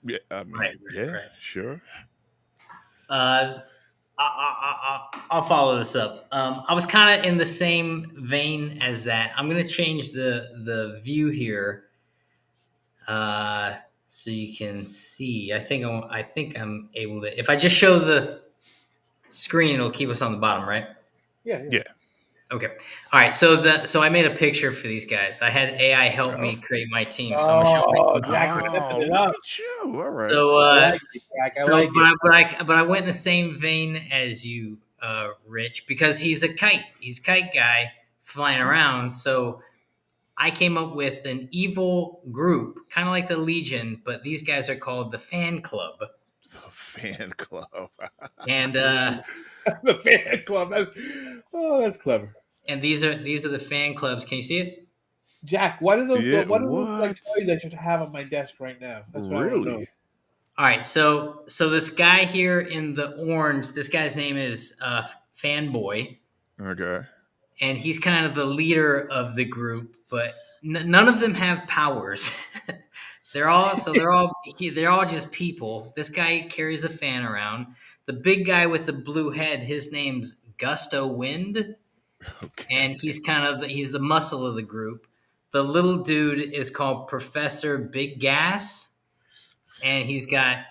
Yeah, I mean, sure. I'll follow this up. I was kind of in the same vein as that. I'm going to change the view here, so you can see. I think I'm able to. If I just show the screen, it'll keep us on the bottom, right? Yeah. Okay. All right. So I made a picture for these guys. I had AI help me create my team. So I'm showing Jack stepping it up. Look at you. All right. So, but I went in the same vein as you, Rich, because he's a kite. He's a kite guy flying around. So I came up with an evil group, kind of like the Legion, but these guys are called the Fan Club. The Fan Club. And the Fan Club. That's clever. And these are the fan clubs. Can you see it? Jack, what are those like toys I should have on my desk right now? That's what I want to know. All right, so this guy here in the orange, this guy's name is Fanboy. Okay. And he's kind of the leader of the group, but none of them have powers. they're all just people. This guy carries a fan around. the big guy with the blue head, his name's Gusto Wind, Okay. and he's the muscle of the group. The little dude is called Professor Big Gas, and he's got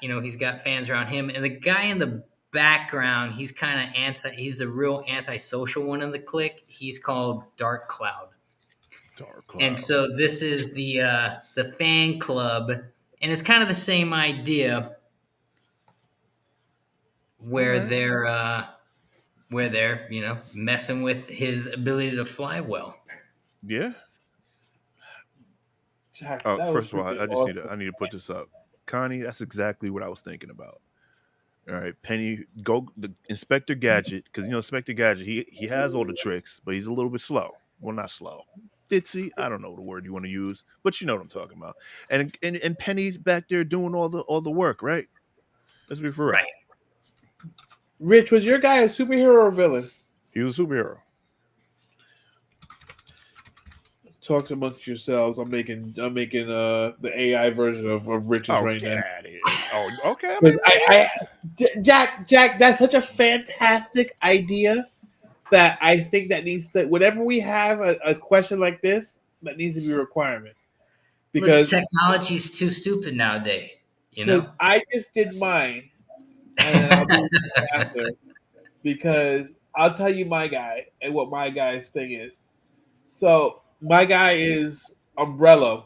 fans around him. And the guy in the background, he's the real antisocial one in the clique. He's called Dark Cloud. Dark And Cloud. so this is the fan club, and it's kind of the same idea where they're messing with his ability to fly well. Yeah. Jack, Oh, that was first of all, freaking I just awesome. need to put this up. Connie, that's exactly what I was thinking about. All right, Penny, go the Inspector Gadget, because Inspector Gadget, he has all the tricks, but he's a little bit slow. Well, not slow. Ditzy, I don't know the word you want to use, but you know what I'm talking about. And Penny's back there doing all the work, right? Let's be for real. Right. Rich, was your guy a superhero or villain? He was a superhero. Talks amongst yourselves. I'm making the AI version of Rich's Oh, right get now. out of here. Oh, okay. I mean, Jack, that's such a fantastic idea that I think that needs to. Whenever we have a question like this, that needs to be a requirement Look, because technology's too stupid nowadays. You know. I just did mine, and then I'll do it after because I'll tell you my guy and what my guy's thing is. So my guy is Umbrella.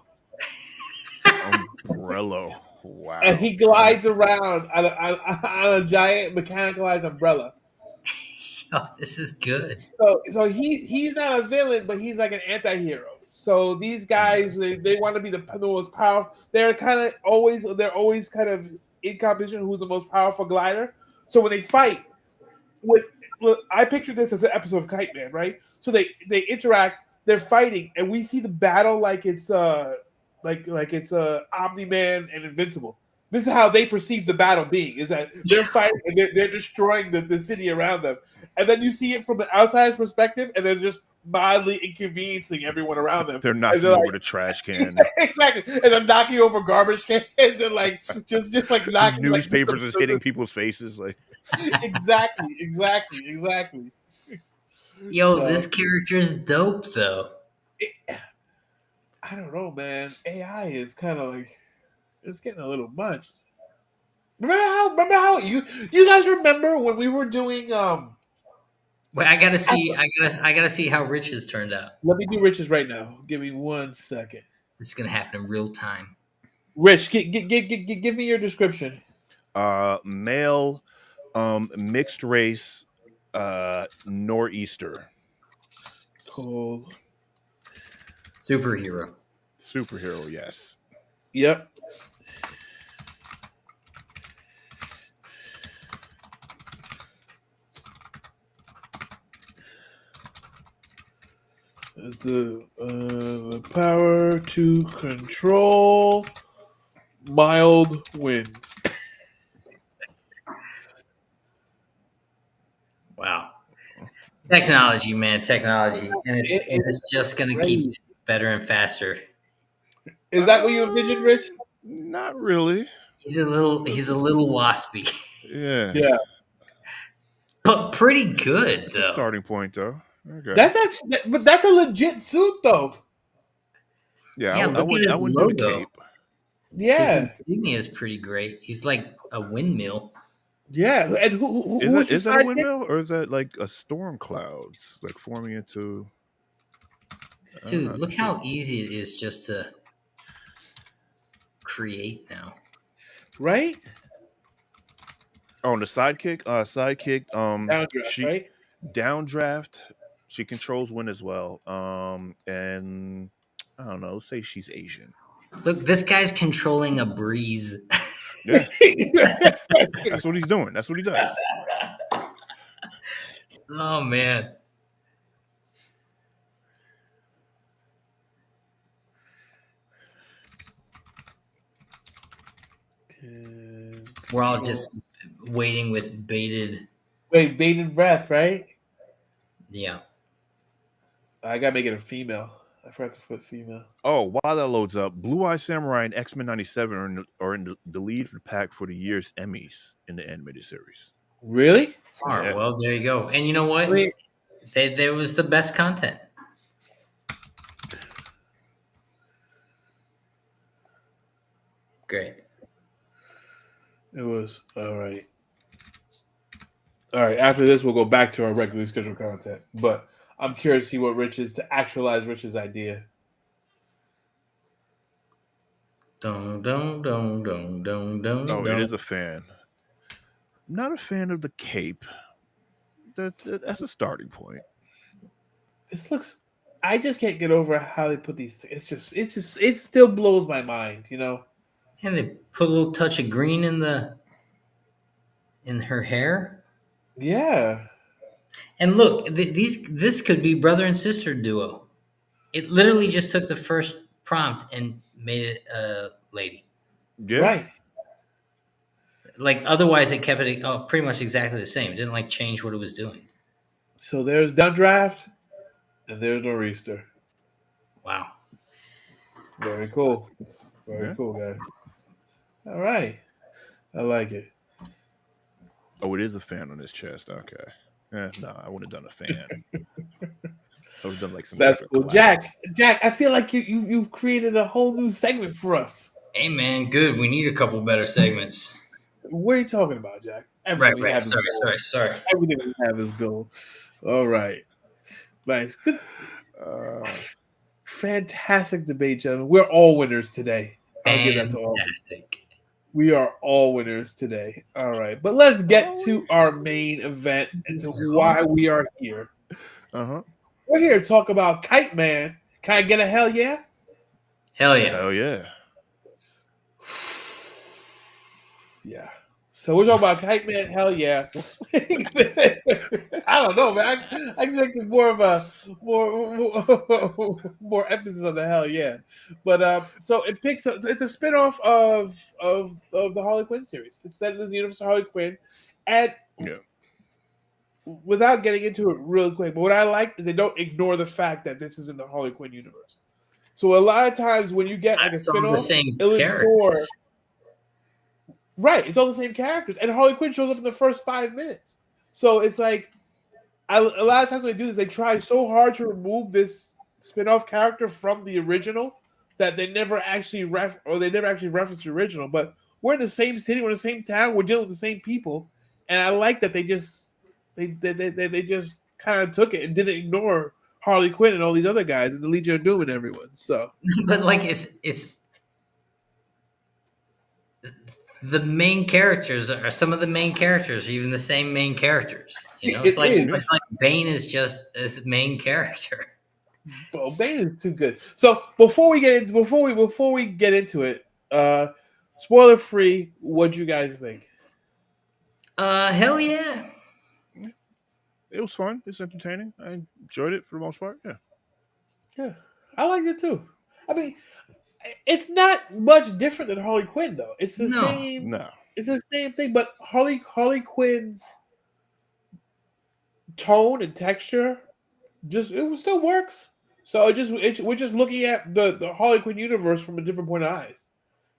Umbrella. Wow. And he glides around on a giant mechanicalized umbrella. Oh, this is good. So he's not a villain, but he's like an anti-hero. So these guys they want to be the most powerful. They're always kind of in competition who's the most powerful glider. So when they fight, I picture this as an episode of Kite Man, right? So they interact, they're fighting, and we see the battle like it's Omni-Man and Invincible. This is how they perceive the battle being: is that they're fighting and they're destroying the city around them, and then you see it from the outsider's perspective, and they're just mildly inconveniencing everyone around them. They're knocking over the trash can. Exactly, and they're knocking over garbage cans and like just like knocking newspapers like, is hitting people's faces. Like exactly. Yo, So, this character's dope though. I don't know, man. AI is kind of like it's getting a little much. Remember how you guys remember when we were doing Wait, I gotta see how Rich has turned out. let me do Rich's right now. Give me 1 second. This is gonna happen in real time. Rich, give me your description. Male, mixed race, nor'easter. Cool. Superhero. Superhero, yes. Yep. It's the power to control mild winds. Wow. Technology, man, technology. And it's just gonna keep better and faster. Is that what you envisioned, Rich? Not really. He's a little waspy. Yeah. Yeah. But pretty good That's though. a starting point, though. Okay. But that's a legit suit, though. Yeah, Yeah, I look at his wouldn't do the logo. cape. Yeah. His insignia is pretty great. He's like a windmill. Yeah. And who's Is your that a sidekick? windmill or is that like a storm clouds like forming into? Dude, look how easy it is just to create now. Right? Oh, and the sidekick. Downdraft, right? Downdraft. She controls wind as well. And I don't know. Say she's Asian. Look, this guy's controlling a breeze. Yeah, that's what he's doing. That's what he does. Oh man. We're all just waiting with bated breath, right? Yeah. I gotta make it a female. I forgot to put female. Oh, while that loads up, Blue Eye Samurai and X-Men '97 are in the lead for the pack for the year's Emmys in the animated series. Really? Are. Yeah. Well, there you go. And you know what? I mean, There was the best content. Great. it was all right. All right. After this, we'll go back to our regularly scheduled content. But I'm curious to see what Rich is to actualize Rich's idea. Dun, dun, dun, dun, dun, dun, Oh, it dun. is a fan. Not a fan of the cape. That's a starting point. This looks. I just can't get over how they put these. It still blows my mind. You know. And they put a little touch of green in her hair. Yeah. And look, this could be brother and sister duo. It literally just took the first prompt and made it a lady. Yeah. Right. Like otherwise, it kept it pretty much exactly the same. It didn't like change what it was doing. So there's Downdraft, and there's Nor'easter. Wow. Very cool. Very Yeah. cool, guys. All right. I like it. Oh, it is a fan on his chest. Okay. No, I would have done a fan. I would have done like some. That's type of cool. cloud. Jack, I feel like you've created a whole new segment for us. Hey man, good. We need a couple better segments. What are you talking about, Jack? Right. We have is gold. Sorry. Everything we have is gold. All right. Nice. Good. Fantastic debate, gentlemen. We're all winners today. I'll give that to all. Fantastic. We are all winners today. All right. But let's get to our main event and to why we are here. Uh-huh. We're here to talk about Kite Man. Can I get a hell yeah? Hell yeah. Hell yeah. Yeah. So we're talking about Kite Man. Hell yeah. I don't know, man. I expected more of a more emphasis on the hell yeah. But so it picks up. It's a spinoff of the Harley Quinn series. It's set in the universe of Harley Quinn, and Yeah. without getting into it real quick, but what I like is they don't ignore the fact that this is in the Harley Quinn universe. So a lot of times when you get like a Some of the spinoff, same it'll characters. ignore. Right, it's all the same characters, and Harley Quinn shows up in the first 5 minutes. So it's like a lot of times when they do this, they try so hard to remove this spin-off character from the original that they never actually reference the original. But we're in the same city, we're in the same town, we're dealing with the same people, and I like that they just kind of took it and didn't ignore Harley Quinn and all these other guys and the Legion of Doom and everyone. So, But like it's the main characters are some of the main characters are even the same main characters. You know, it's like Bane is just this main character. Well, Bane is too good. So before we get into it, spoiler free, what'd you guys think? Hell yeah. It was fun. It's entertaining. I enjoyed it for the most part. Yeah. Yeah, I liked it too. I mean, it's not much different than Harley Quinn though. It's the same. No. It's the same thing, but Harley Quinn's tone and texture still works. So we're just looking at the Harley Quinn universe from a different point of eyes.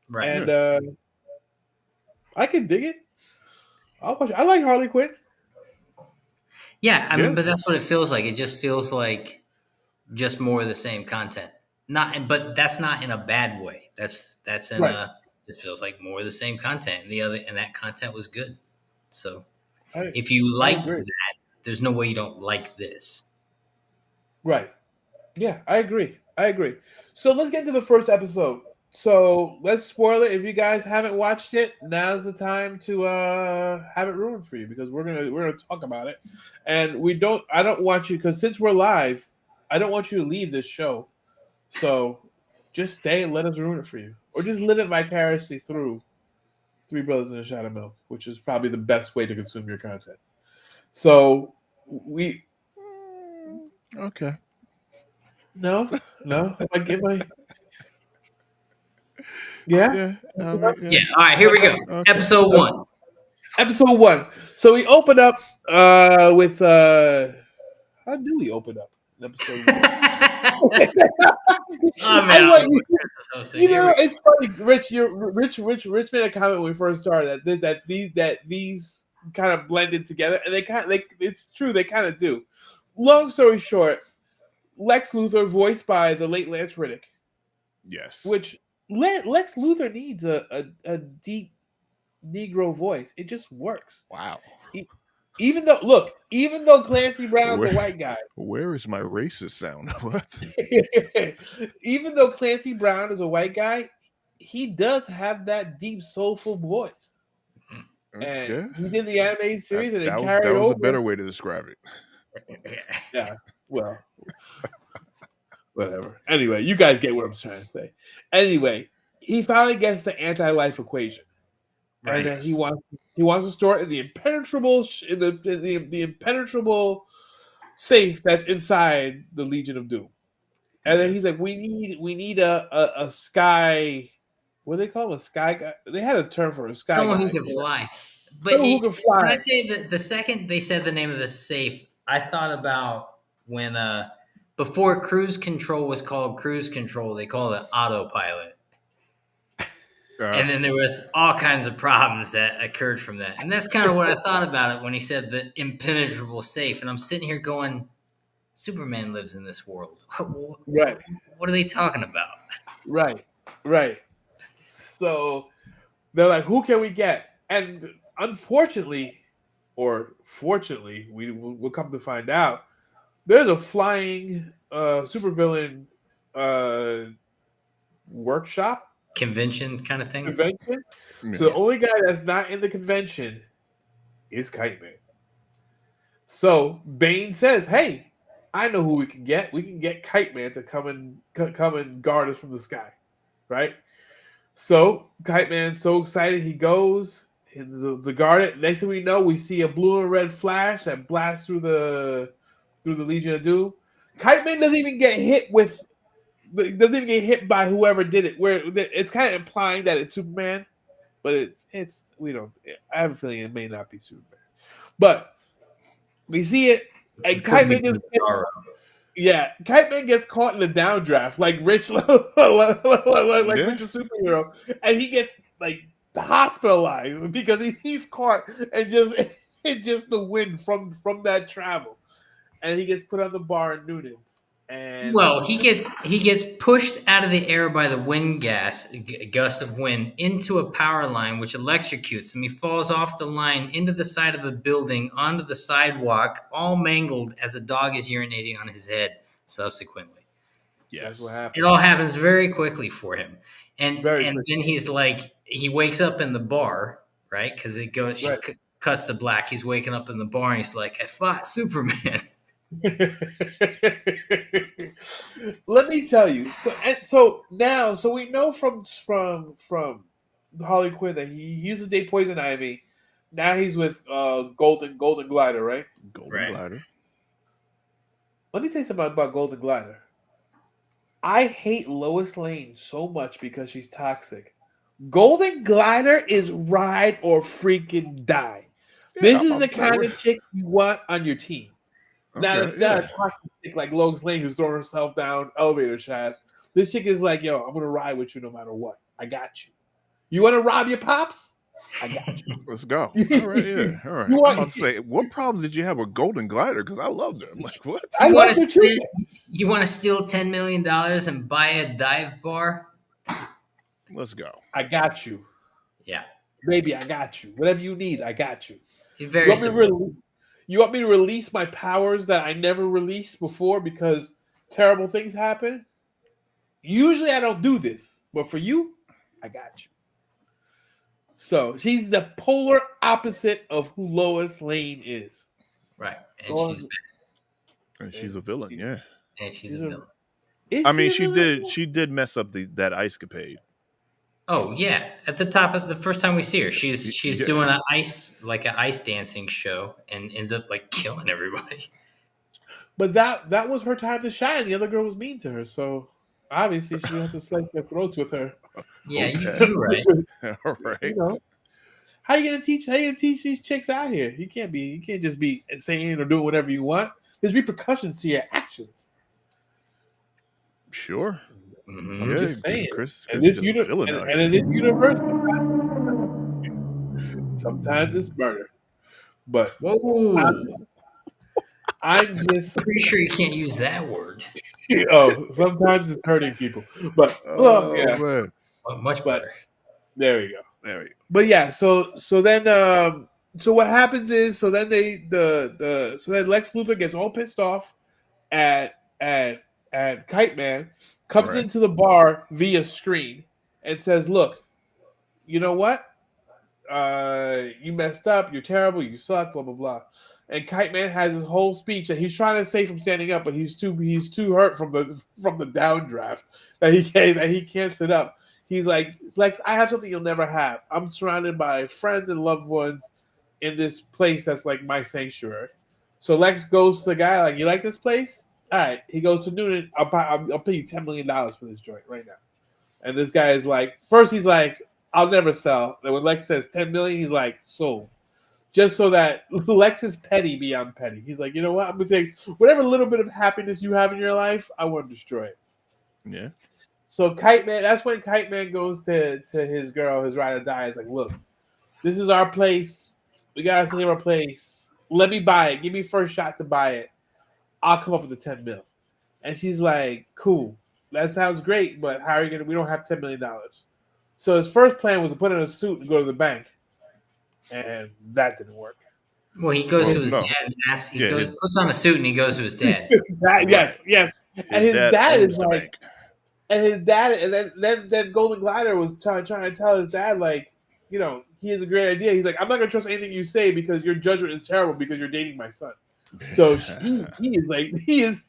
Right. And I can dig it. I'll watch it. I like Harley Quinn. Yeah, I mean, but that's what it feels like. It just feels like just more of the same content. But that's not in a bad way. That's in Right. It feels like more of the same content. And that content was good. So I if you liked agree. that, there's no way you don't like this. Right. Yeah, I agree. So let's get to the first episode. So let's spoil it. If you guys haven't watched it, now's the time to have it ruined for you because we're gonna talk about it. And I don't want you, because since we're live, I don't want you to leave this show. So just stay and let us ruin it for you. Or just live it vicariously through Three Brothers and a Shot of Milk, which is probably the best way to consume your content. So Okay. No. I give my. Yeah. Yeah. All right. Here we go. Okay. Episode 1. Episode 1. So we open up with how do we open up in episode 1? Oh man, it's funny. Rich made a comment when we first started that these kind of blended together, and it's true, they kind of do. Long story short, Lex Luthor, voiced by the late Lance Reddick, Yes. which Lex Luthor needs a deep Negro voice. It just works. Wow. Even though Clancy Brown's a white guy, where is my racist sound? What? even though Clancy Brown is a white guy, he does have that deep, soulful voice. And Okay. he did the animated series, and it That carried over. was a better way to describe it. Yeah, well, whatever. Anyway, you guys get what I'm trying to say. Anyway, he finally gets the anti-life equation, Right. and then he wants to store it in the impenetrable the impenetrable safe that's inside the Legion of Doom. And then he's like, we need a sky. What do they call him? A sky guy? They had a term for a sky Someone guy. who can fly. But Someone who can fly. Can I tell you that the second they said the name of the safe, I thought about when before cruise control was called cruise control, they called it autopilot. And then there was all kinds of problems that occurred from that. And that's kind of what I thought about it when he said the impenetrable safe. And I'm sitting here going, Superman lives in this world. Right. What are they talking about? Right. So they're like, who can we get? And unfortunately, or fortunately, we'll come to find out, there's a flying supervillain workshop. Convention kind of thing? Convention. Yeah. So the only guy that's not in the convention is Kite Man. So Bane says, hey, I know who we can get. We can get Kite Man to come and guard us from the sky. Right? So Kite Man's so excited, he goes to guard it. Next thing we know, we see a blue and red flash that blasts through the Legion of Doom. Kite Man doesn't even get hit by whoever did it. Where it's kind of implying that it's Superman, but it's we don't. I have a feeling it may not be Superman, but we see it. And Kite Man gets caught in the downdraft like Rich, like Rich a superhero, and he gets like hospitalized because he's caught and just the wind from that travel, and he gets put on the bar in Noonan's. And well, he gets pushed out of the air by the wind gust of wind into a power line, which electrocutes him. He falls off the line into the side of the building, onto the sidewalk, all mangled as a dog is urinating on his head subsequently. Yes. That's what happened. It all happens very quickly for him. And then he's like, he wakes up in the bar, right? Because it goes, she cuts to black. He's waking up in the bar and he's like, I fought Superman. Let me tell you. So we know from Harley Quinn that he used to date Poison Ivy. Now he's with Golden Glider, right? Golden Glider. Let me tell you something about Golden Glider. I hate Lois Lane so much because she's toxic. Golden Glider is ride or freaking die. Yeah, this is the kind of chick you want on your team. Not a toxic chick like Lois Lane who's throwing herself down elevator shafts. This chick is like, yo, I'm gonna ride with you no matter what. I got you. You want to rob your pops? I got you. Let's go. All right, yeah. All right. I'm about to say, what problems did you have with Golden Glider? Because I love them. Like, what? You want to steal $10 million and buy a dive bar? Let's go. I got you. Yeah. Baby, I got you. Whatever you need, I got you. She's very You want me to release my powers that I never released before because terrible things happen? Usually I don't do this, but for you, I got you. So she's the polar opposite of who Lois Lane is. Right. And she's bad. And she's a villain, yeah. And she's a villain. I mean, she did mess up that ice capade. Oh yeah, at the top of the first time we see her, she's doing an ice dancing show and ends up like killing everybody. But that was her time to shine. The other girl was mean to her, so obviously she had to slice their throats with her. Yeah, you're right. All right. You know, how you gonna teach these chicks out here? You can't just be saying or doing whatever you want. There's repercussions to your actions. Sure. Mm-hmm. I'm just saying. Chris in this universe, sometimes it's murder. But Whoa! I'm just Pretty sure you can't use that word. sometimes it's hurting people. But Oh yeah. man. Well, much But better. there we go. There we go. But yeah, so then so what happens is so then so then Lex Luthor gets all pissed off at at Kite Man, comes Right. into the bar via screen and says, "Look, you know what? You messed up. You're terrible. You suck. Blah blah blah." And Kite Man has his whole speech that he's trying to say from standing up, but he's too hurt from the downdraft that he can't sit up. He's like, Lex, I have something you'll never have. I'm surrounded by friends and loved ones in this place that's like my sanctuary. So Lex goes to the guy like, you like this place? All right. He goes to Noonan. I'll pay you $10 million for this joint right now. And this guy is like, first he's like, I'll never sell. And when Lex says 10 million, he's like, sold. Just so that Lex is petty beyond petty. He's like, you know what? I'm gonna take whatever little bit of happiness you have in your life, I want to destroy it. Yeah. So Kite Man, that's when Kite Man goes to his girl, his ride or die. He's like, look, this is our place. We gotta save our place. Let me buy it. Give me first shot to buy it. I'll come up with the 10 mil. And she's like, cool. That sounds great, but how are you gonna? We don't have $10 million. So his first plan was to put on a suit and go to the bank, and that didn't work. Well, he goes Well, to his no. dad and asks. He Yeah, goes, puts on a suit and he goes to his dad. Yes, yes. And His his dad dad owns is the like, bank. and his dad, and then Golden Glider was trying to tell his dad like, you know, he has a great idea. He's like, I'm not gonna trust anything you say because your judgment is terrible because you're dating my son. So he is like he is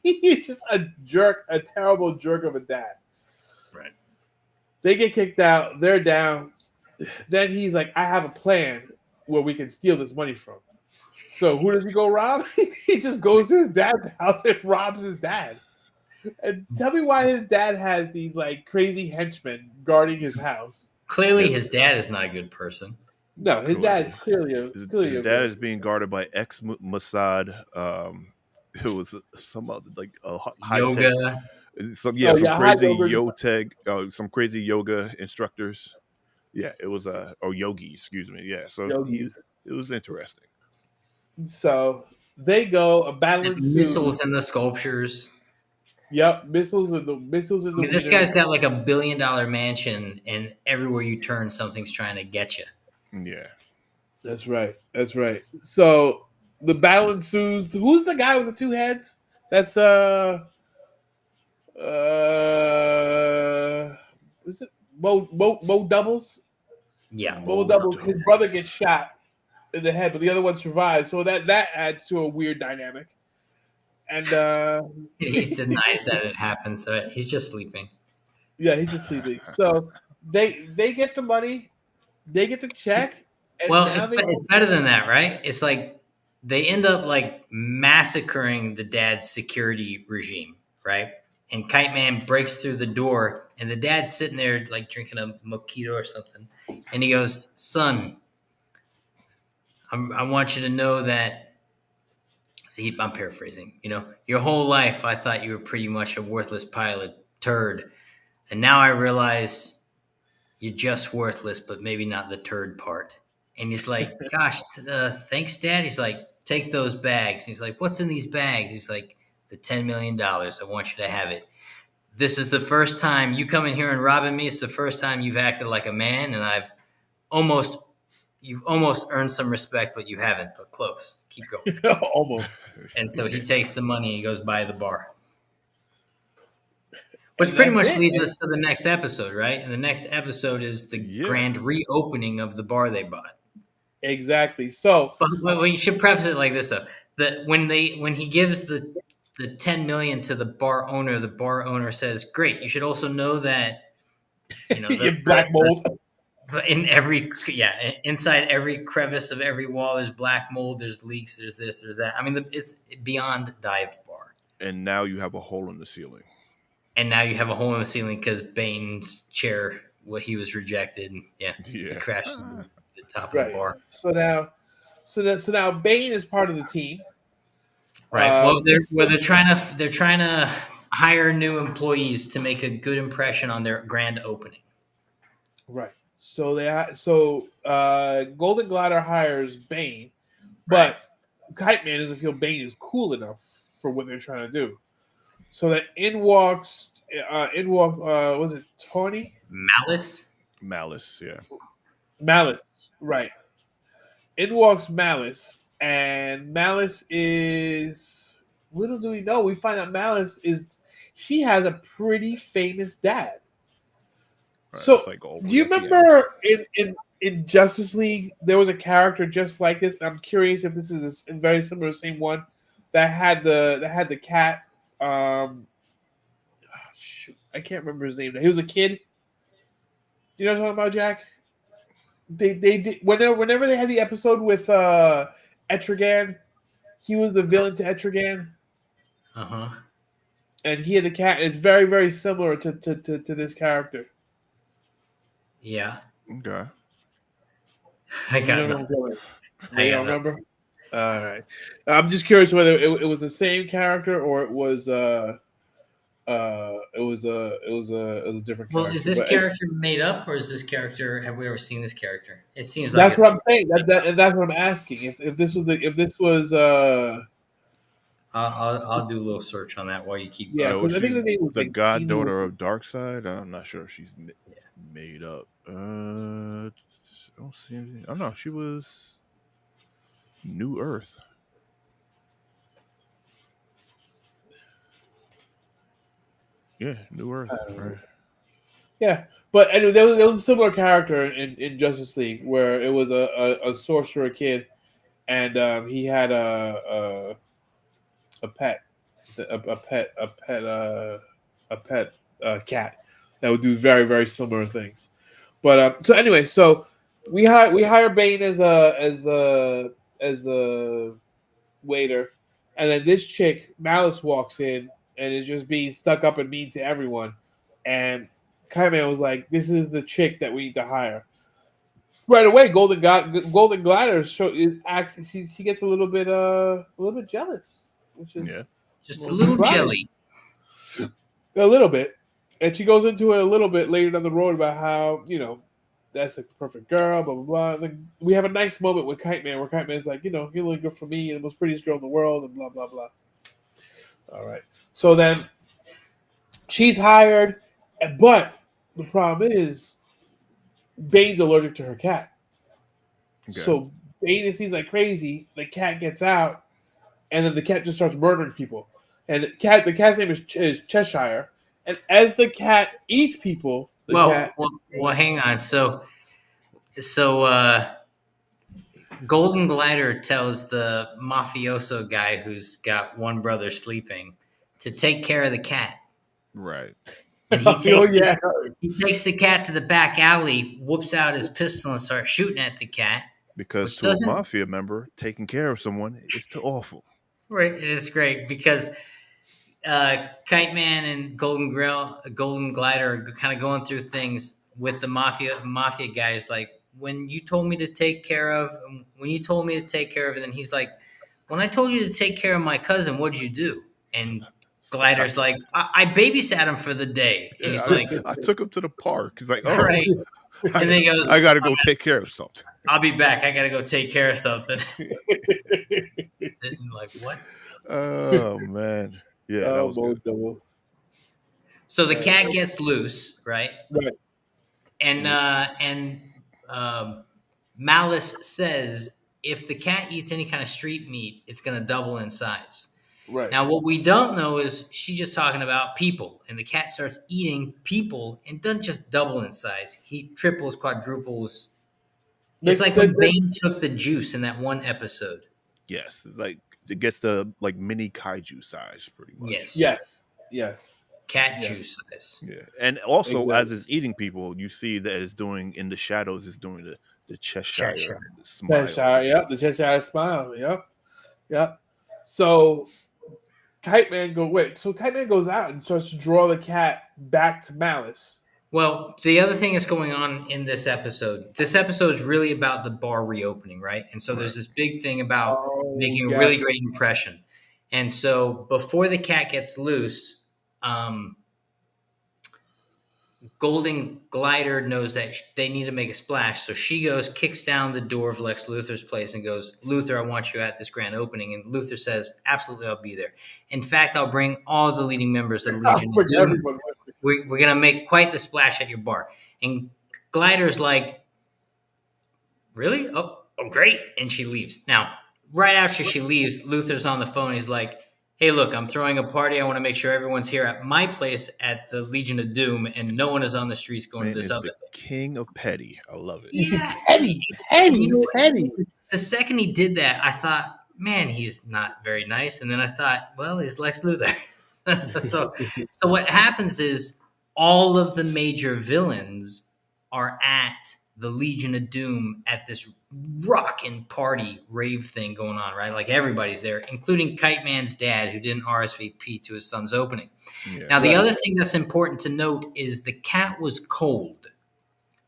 just a jerk, a terrible jerk of a dad. Right. They get kicked out. They're down. Then he's like, I have a plan where we can steal this money from. So who does he go rob? He just goes to his dad's house and robs his dad. And tell me why his dad has these like crazy henchmen guarding his house. Clearly, His- his dad is not a good person. No, his dad's clearly His a dad villain. is being guarded by ex Mossad. It was some other like a high tech, Yoga. some Yeah, high crazy yoga. some crazy yoga instructors. Yeah, it was or yogi, excuse me. Yeah, so Yogis. it was interesting. So they go, a battle And ensues. missiles and the sculptures. Yep, missiles in the I mean, this wiener. guy's got like $1 billion mansion, and everywhere you turn, something's trying to get you. Yeah. That's right. That's right. So the battle ensues. Who's the guy with the two heads? That's is it Mo Doubles? Yeah. Mo Doubles. His brother gets shot in the head, but the other one survives. So that adds to a weird dynamic. And He denies that it happened, so he's just sleeping. yeah, he's just sleeping. So they get the money, they get the check, and Well, now it's better than that, right? It's like they end up like massacring the dad's security regime, right? And Kite Man breaks through the door, and the dad's sitting there like drinking a mojito or something, and he goes, "Son, I want you to know that." See, I'm paraphrasing. You know, your whole life I thought you were pretty much a worthless pilot turd, and now I realize you're just worthless, but maybe not the turd part. And he's like, gosh, thanks, Dad. He's like, take those bags. And he's like, what's in these bags? He's like, the $10 million. I want you to have it. This is the first time you come in here and robbing me. It's the first time you've acted like a man, and you've almost earned some respect, but you haven't, but close. Keep going. almost. And so he takes the money and he goes by the bar. Which And pretty that's much it. leads us to the next episode, right? And the next episode is the grand reopening of the bar they bought. Exactly. So, But you should preface it like this though: that when he gives the 10 million to the bar owner says, "Great, you should also know that you know you black mold. but inside every crevice of every wall, there's black mold, there's leaks, there's this, there's that. I mean, it's beyond dive bar. And now you have a hole in the ceiling. And now you have a hole in the ceiling because Bane's chair, he was rejected. He crashed to the top of the bar. So now Bane is part of the team. Right. Well, they're trying to hire new employees to make a good impression on their grand opening. Right. So Golden Glider hires Bane, Right. but Kite Man doesn't feel Bane is cool enough for what they're trying to do. So that was it Tawny? Malice. Malice, yeah. Malice, right. In walks Malice, and Malice is little do we know, we find out Malice is she has a pretty famous dad. Right, So it's like all do the way you at the end. remember in Justice League there was a character just like this? And I'm curious if this is very similar to the same one that had the cat. Shoot, I can't remember his name. He was a kid. You know what I'm talking about, Jack? They did whenever they had the episode with Etrigan, he was the villain to Etrigan, and he had the cat. It's very very similar to this character. Yeah, Okay. I You got don't know nothing. who I you got don't nothing. remember? All right. I'm just curious whether it was the same character or it was it was a different Well, character. is this But character made up, or is this character? Have we ever seen this character? It seems like that's it's. what I'm saying. That's what I'm asking. If this was I'll do a little search on that while you keep. yeah, So because I think she's the name was the like Inu. goddaughter of Darkseid. I'm not sure if she's made up. I don't see anything. Oh no, she was New Earth. Yeah, New Earth. Right. Yeah, but anyway, there was a similar character in Justice League where it was a sorcerer kid, and he had a pet, a pet cat that would do very very similar things. But so anyway, so we hire Bane as the waiter, and then this chick Malice walks in and is just being stuck up and mean to everyone, and Kaiman was like, "This is the chick that we need to hire." Right away, Golden Glider acts. She gets a little bit jealous, which is Yeah. Just a little little surprising. jelly. A little bit, and she goes into it a little bit later down the road about how that's like the perfect girl, blah blah blah. And then we have a nice moment with Kite Man where Kite Man's like, you're looking good for me, and the most prettiest girl in the world, and blah blah blah. All right, so then she's hired, but the problem is Bane's allergic to her cat. Okay. So Bane seems like crazy. The cat gets out, and then the cat just starts murdering people. And the cat's name is Cheshire. And as the cat eats people, the cat. Well, hang on. So, Golden Glider tells the mafioso guy who's got one brother sleeping to take care of the cat, Right. and Oh yeah, he takes the cat to the back alley, whoops out his pistol, and starts shooting at the cat. Because Which to a doesn't mafia member, taking care of someone is too awful. right. It is great because Kite Man and Golden Glider are kind of going through things with the mafia guys. Like when you told me to take care of, and then he's like, when I told you to take care of my cousin, what'd you do? And Glider's like, I babysat him for the day, and he's like, I took him to the park. He's like, oh, right. And then he goes, I got to go take care of something. I'll be back. I gotta go take care of something. Like what? Oh man, yeah, that was good. double. So the cat gets loose, right? Right. And Malice says if the cat eats any kind of street meat, it's going to double in size. Right. Now, what we don't know is she's just talking about people, and the cat starts eating people and doesn't just double in size; he triples, quadruples. It's like when Bane took the juice in that one episode. Yes, like it gets the like mini kaiju size, pretty much. Yes. Cat juice size. Yeah, and also as it's eating people, you see that it's doing in the shadows. It's doing the Cheshire smile. The Cheshire smile. Yep. So Kite Man goes out and starts to draw the cat back to Malice. Well, the other thing that's going on in this episode is really about the bar reopening, right? And so there's this big thing about making a really great impression. And so before the cat gets loose, Golden Glider knows that they need to make a splash, so she goes, kicks down the door of Lex Luthor's place and goes, Luthor, I want you at this grand opening. And Luthor says, absolutely, I'll be there. In fact, I'll bring all the leading members of the Legion of Doom. We're going to make quite the splash at your bar. And Glider's like, really? Oh, great. And she leaves. Now, right after she leaves, Luthor's on the phone. He's like, hey, look, I'm throwing a party. I want to make sure everyone's here at my place at the Legion of Doom, and no one is on the streets going to this other thing. King of petty. I love it. Yeah. Petty. The second he did that, I thought, man, he's not very nice. And then I thought, well, he's Lex Luthor. so what happens is all of the major villains are at the Legion of Doom at this rockin' party rave thing going on, right? Like everybody's there, including Kite Man's dad, who didn't RSVP to his son's opening. Yeah, now, the other thing that's important to note is the cat was cold.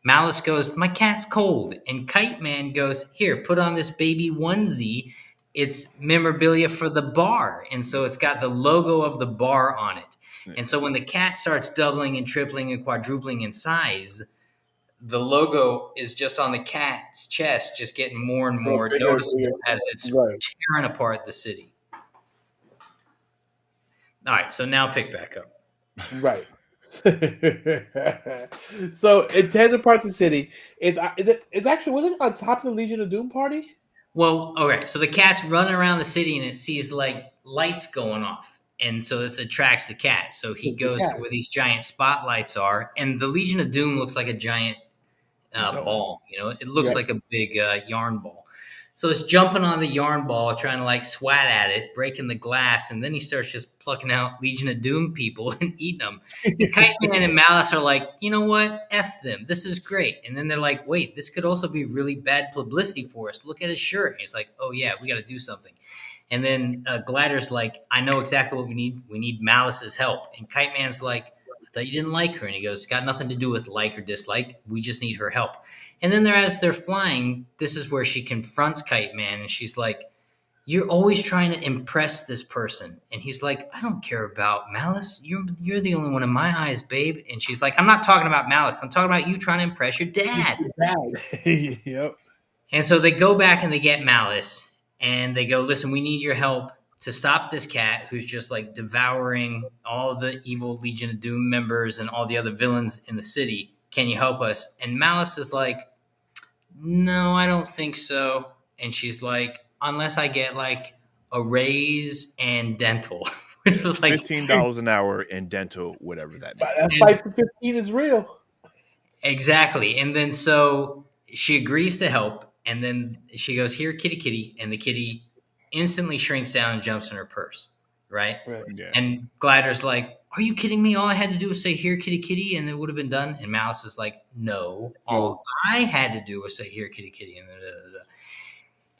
Malice goes, my cat's cold. And Kite Man goes, here, put on this baby onesie. It's memorabilia for the bar. And so it's got the logo of the bar on it. Yeah. And so when the cat starts doubling and tripling and quadrupling in size, the logo is just on the cat's chest, just getting more and more noticeable as it's tearing apart the city. All right, so now pick back up. Right. So it tears apart the city. It's actually, wasn't it on top of the Legion of Doom party? Well, okay, so the cat's running around the city and it sees like lights going off. And so this attracts the cat. So he goes to where these giant spotlights are. And the Legion of Doom looks like a giant ball. You know, it looks like a big yarn ball. So it's jumping on the yarn ball, trying to like swat at it, breaking the glass. And then he starts just plucking out Legion of Doom people and eating them. And Kite Man and Malice are like, you know what? F them. This is great. And then they're like, wait, this could also be really bad publicity for us. Look at his shirt. And he's like, oh, yeah, we got to do something. And then Glider's like, I know exactly what we need. We need Malice's help. And Kite Man's like, I thought you didn't like her. And he goes, it's got nothing to do with like or dislike. We just need her help. And then as they're flying, this is where she confronts Kite Man. And she's like, you're always trying to impress this person. And he's like, I don't care about Malice. You're the only one in my eyes, babe. And she's like, I'm not talking about Malice. I'm talking about you trying to impress your dad. Yep. And so they go back and they get Malice. And they go, listen, we need your help to stop this cat who's just like devouring all the evil Legion of Doom members and all the other villains in the city. Can you help us? And Malice is like, no, I don't think so. And she's like, unless I get like a raise and dental. Which was like $15 an hour and dental, whatever that means. That fight for 15 is real. Exactly. And then so she agrees to help. And then she goes, here, kitty, kitty. And the kitty instantly shrinks down and jumps in her purse. Right? Yeah. And Glider's like, are you kidding me? All I had to do was say, here, kitty, kitty. And it would have been done. And Malice is like, no. All I had to do was say, here, kitty, kitty.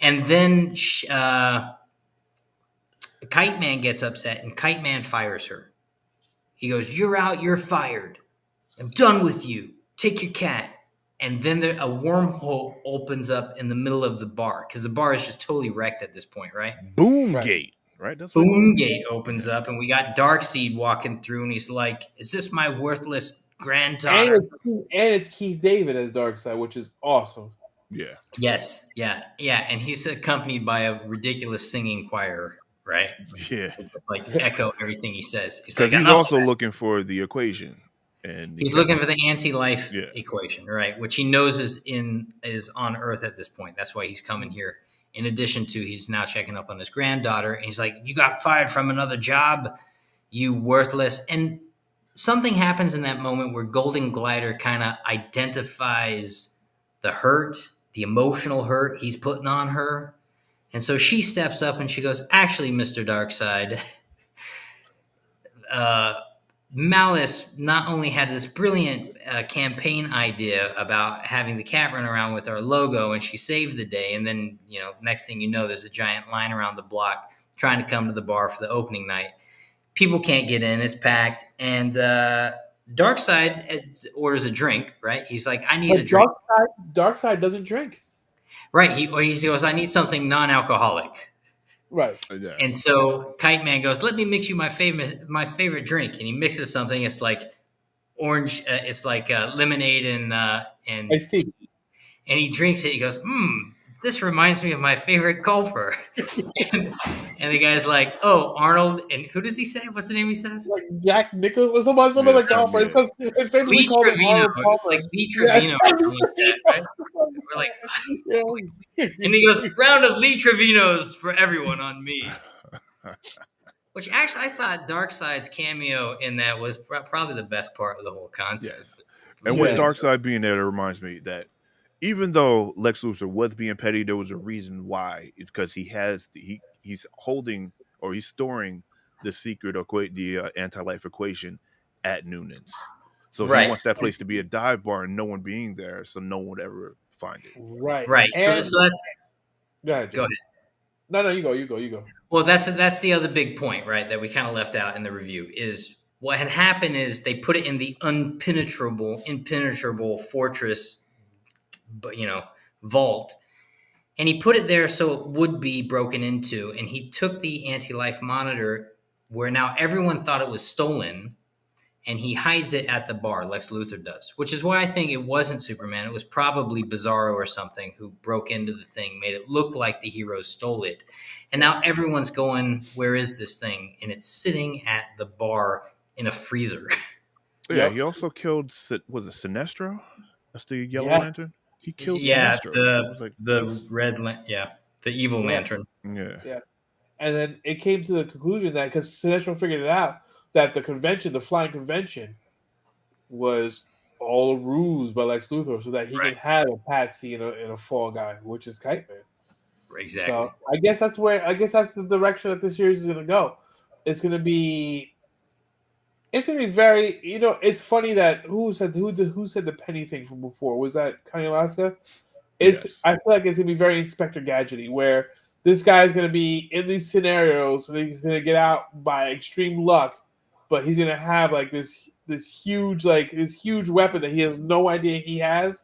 And then Kite Man gets upset. And Kite Man fires her. He goes, you're out. You're fired. I'm done with you. Take your cat. And then a wormhole opens up in the middle of the bar because the bar is just totally wrecked at this point, right? Boom gate, right? That's Boom gate opens up, and we got Darkseid walking through, and he's like, "Is this my worthless granddaughter?" And it's Keith David as Darkseid, which is awesome. Yeah. Yes. Yeah. And he's accompanied by a ridiculous singing choir, right? Yeah. Like echo everything he says. He's also looking for the equation. And he's looking for the anti-life equation, right? Which he knows is on Earth at this point. That's why he's coming here. In addition to, he's now checking up on his granddaughter. And he's like, you got fired from another job, you worthless. And something happens in that moment where Golden Glider kind of identifies the hurt, the emotional hurt he's putting on her. And so she steps up and she goes, actually, Mr. Darkseid, Malice not only had this brilliant campaign idea about having the cat run around with our logo, and she saved the day. And then, next thing you know, there's a giant line around the block trying to come to the bar for the opening night. People can't get in; it's packed. And Darkseid orders a drink. Right? He's like, "I need a drink." Darkseid doesn't drink. Right? He goes, "I need something non-alcoholic." Right. And so Kite Man goes, let me mix you my favorite drink. And he mixes something. It's like orange. It's like lemonade and Iced tea. and he drinks it. He goes, this reminds me of my favorite golfer. and, and the guy's like, oh, Arnold. And who does he say? What's the name he says? Like Jack Nichols or somebody Yeah, like golfer. yeah. It's basically Lee called him Trevino. Arnold Palmer. Like Lee Yeah, Trevino or something like that, right? We're like, yeah. and he goes, round of Lee Trevinos for everyone on me. Which actually, I thought Darkseid's cameo in that was probably the best part of the whole concept. Yes. And with Yeah. Darkseid being there, it reminds me that even though Lex Luthor was being petty, there was a reason why. Because he's holding or he's storing the secret or the anti-life equation at Noonan's. So he Right. wants that place to be a dive bar and no one being there, so no one would ever find it. Right. Right. And, So that's go ahead. go ahead. No, you go. Well, that's the other big point, right? That we kind of left out in the review is what had happened is they put it in the impenetrable fortress, vault, and he put it there so it would be broken into. And he took the anti-life monitor, where now everyone thought it was stolen, and he hides it at the bar. Lex Luthor does, which is why I think it wasn't Superman. It was probably Bizarro or something who broke into the thing, made it look like the heroes stole it. And now everyone's going, where is this thing? And it's sitting at the bar in a freezer. Yeah, he also killed, was it Sinestro? That's the Yellow Lantern? He killed Sinestro. The evil lantern. Yeah. And then it came to the conclusion that because Sinestro figured it out, that the flying convention, was all a ruse by Lex Luthor so that he can have a patsy in a fall guy, which is Kite Man. Exactly. So I guess that's the direction that this series is going to go. It's going to be very. It's funny that who said the penny thing from before? Was that Kanye Alaska? Yes. I feel like it's going to be very Inspector Gadgety, where this guy's going to be in these scenarios, and he's going to get out by extreme luck, but he's going to have like this huge weapon that he has no idea he has,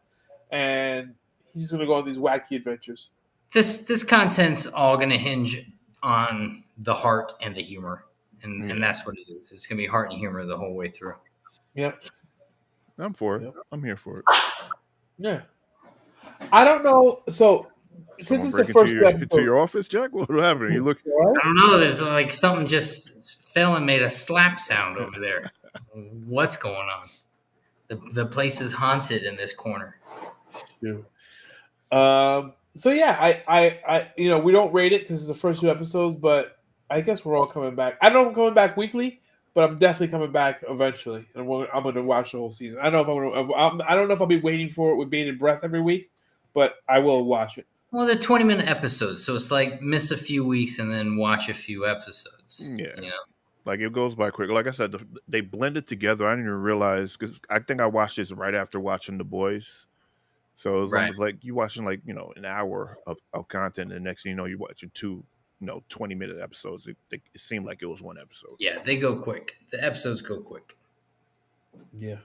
and he's going to go on these wacky adventures. This content's all going to hinge on the heart and the humor, and that's what it is. It's going to be heart and humor the whole way through. Yep. I'm for it. Yep. I'm here for it. Yeah. I don't know. So since it's the first episode, to your office, Jack, what happened? You look. I don't know. There's like something just fell and made a slap sound over there. What's going on? The place is haunted in this corner. Yeah. So yeah, I we don't rate it because it's the first 2 episodes, but I guess we're all coming back. I don't know if I'm coming back weekly, but I'm definitely coming back eventually, and I'm going to watch the whole season. I don't know if I'll be waiting for it with bated breath every week, but I will watch it. Well, they're 20-minute episodes, so it's like miss a few weeks and then watch a few episodes. Yeah, like it goes by quick. Like I said, they blended together. I didn't even realize because I think I watched this right after watching The Boys. So it was almost like you watching an hour of content, and the next thing you know, you're watching 2 20-minute episodes. It seemed like it was one episode. Yeah, they go quick. The episodes go quick. Yeah.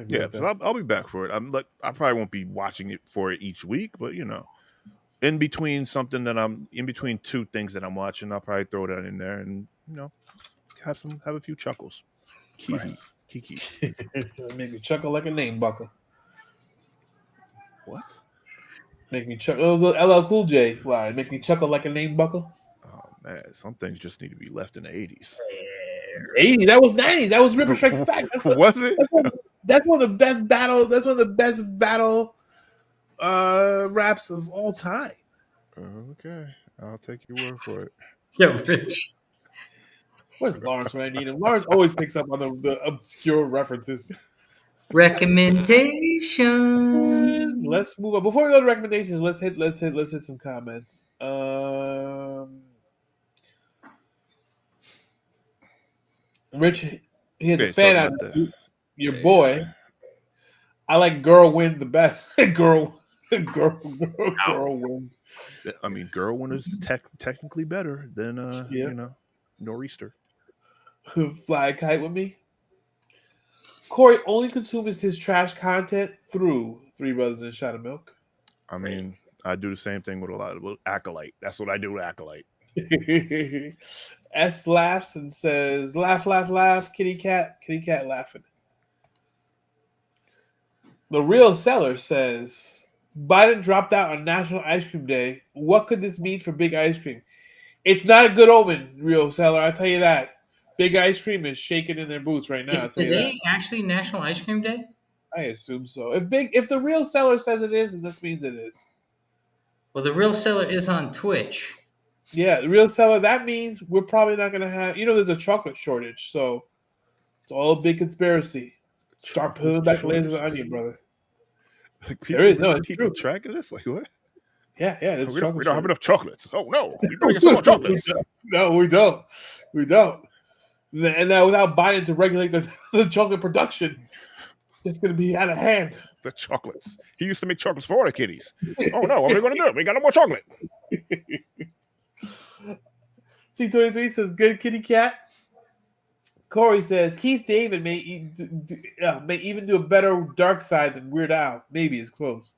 Yeah, so I'll be back for it. I probably won't be watching it for it each week, but in between something that I'm in between 2 things that I'm watching, I'll probably throw that in there and have a few chuckles. Kiki. Make me chuckle like a name buckle. What? Make me chuckle. It was the LL Cool J line. Make me chuckle like a name buckle. Oh man, some things just need to be left in the 80s. 80s? That was 90s. That was Ripper Strikes Back. Was it? That's one of the best battle. That's one of the best battle raps of all time. Okay, I'll take your word for it. Yeah, Rich. Where's Lawrence when I need him? Lawrence always picks up on the obscure references. Recommendations. Let's move on. Before we go to recommendations, let's hit some comments. Rich, he has a fan out of your boy. I like Girl Wind the best. Girl Wind. I mean, Girl Wind is technically better than Nor'easter. Fly a kite with me. Corey only consumes his trash content through Three Brothers and a Shot of Milk. I mean, I do the same thing with a lot of Acolyte. That's what I do with Acolyte. S laughs and says, "Laugh, laugh, laugh, kitty cat laughing." The real seller says Biden dropped out on National Ice Cream Day. What could this mean for Big Ice Cream? It's not a good omen, real seller. I tell you that. Big Ice Cream is shaking in their boots right now. I'll Is tell you that. today actually National Ice Cream Day? I assume so. If the real seller says it is, then this means it is. Well, the real seller is on Twitch. Yeah, the real seller. That means we're probably not going to have. There's a chocolate shortage, so it's all a big conspiracy. Start Chocolate peeling back the layers of shortage. the onion, brother. Like There people is no, really it's keeping true. track of this? Like what? Yeah, it's We don't, chocolate. we don't have shortage. enough chocolates. Oh no, we better get some more chocolates. No, we don't. We don't. And now, without Biden to regulate the chocolate production, it's going to be out of hand. The chocolates. He used to make chocolates for all the kiddies. Oh no, what are we gonna do? We got no more chocolate. C23 says, "Good kitty cat." Corey says Keith David may even do a better Dark Side than Weird Al. Maybe it's close.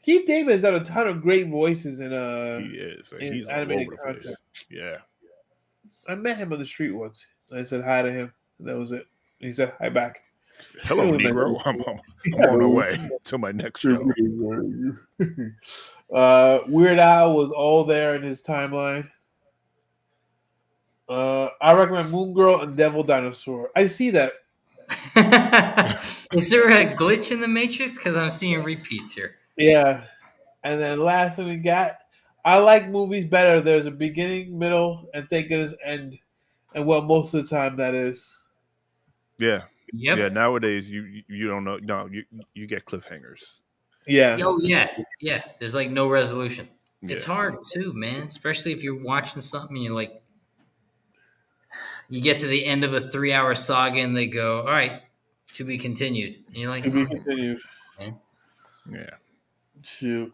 Keith David has done a ton of great voices in He is. in He's all animated over the content. place. Yeah. I met him on the street once. I said hi to him. And that was it. He said hi back. Hello, It was Negro. nice. I'm on my way to my next show. Weird Al was all there in his timeline. I recommend Moon Girl and Devil Dinosaur. I see that. Is there a glitch in the Matrix? Because I'm seeing repeats here. Yeah. And then last thing we got, I like movies better. There's a beginning, middle, and thank goodness end. And well, most of the time that is. Yeah. Yep. Yeah. Nowadays, you don't know. No, you get cliffhangers. Yeah. Oh yeah. There's like no resolution. It's Yeah. hard too, man. Especially if you're watching something and you're like, you get to the end of a 3-hour saga and they go, "All right, to be continued," and you're like, To be "Oh, continued. man." Yeah. Shoot.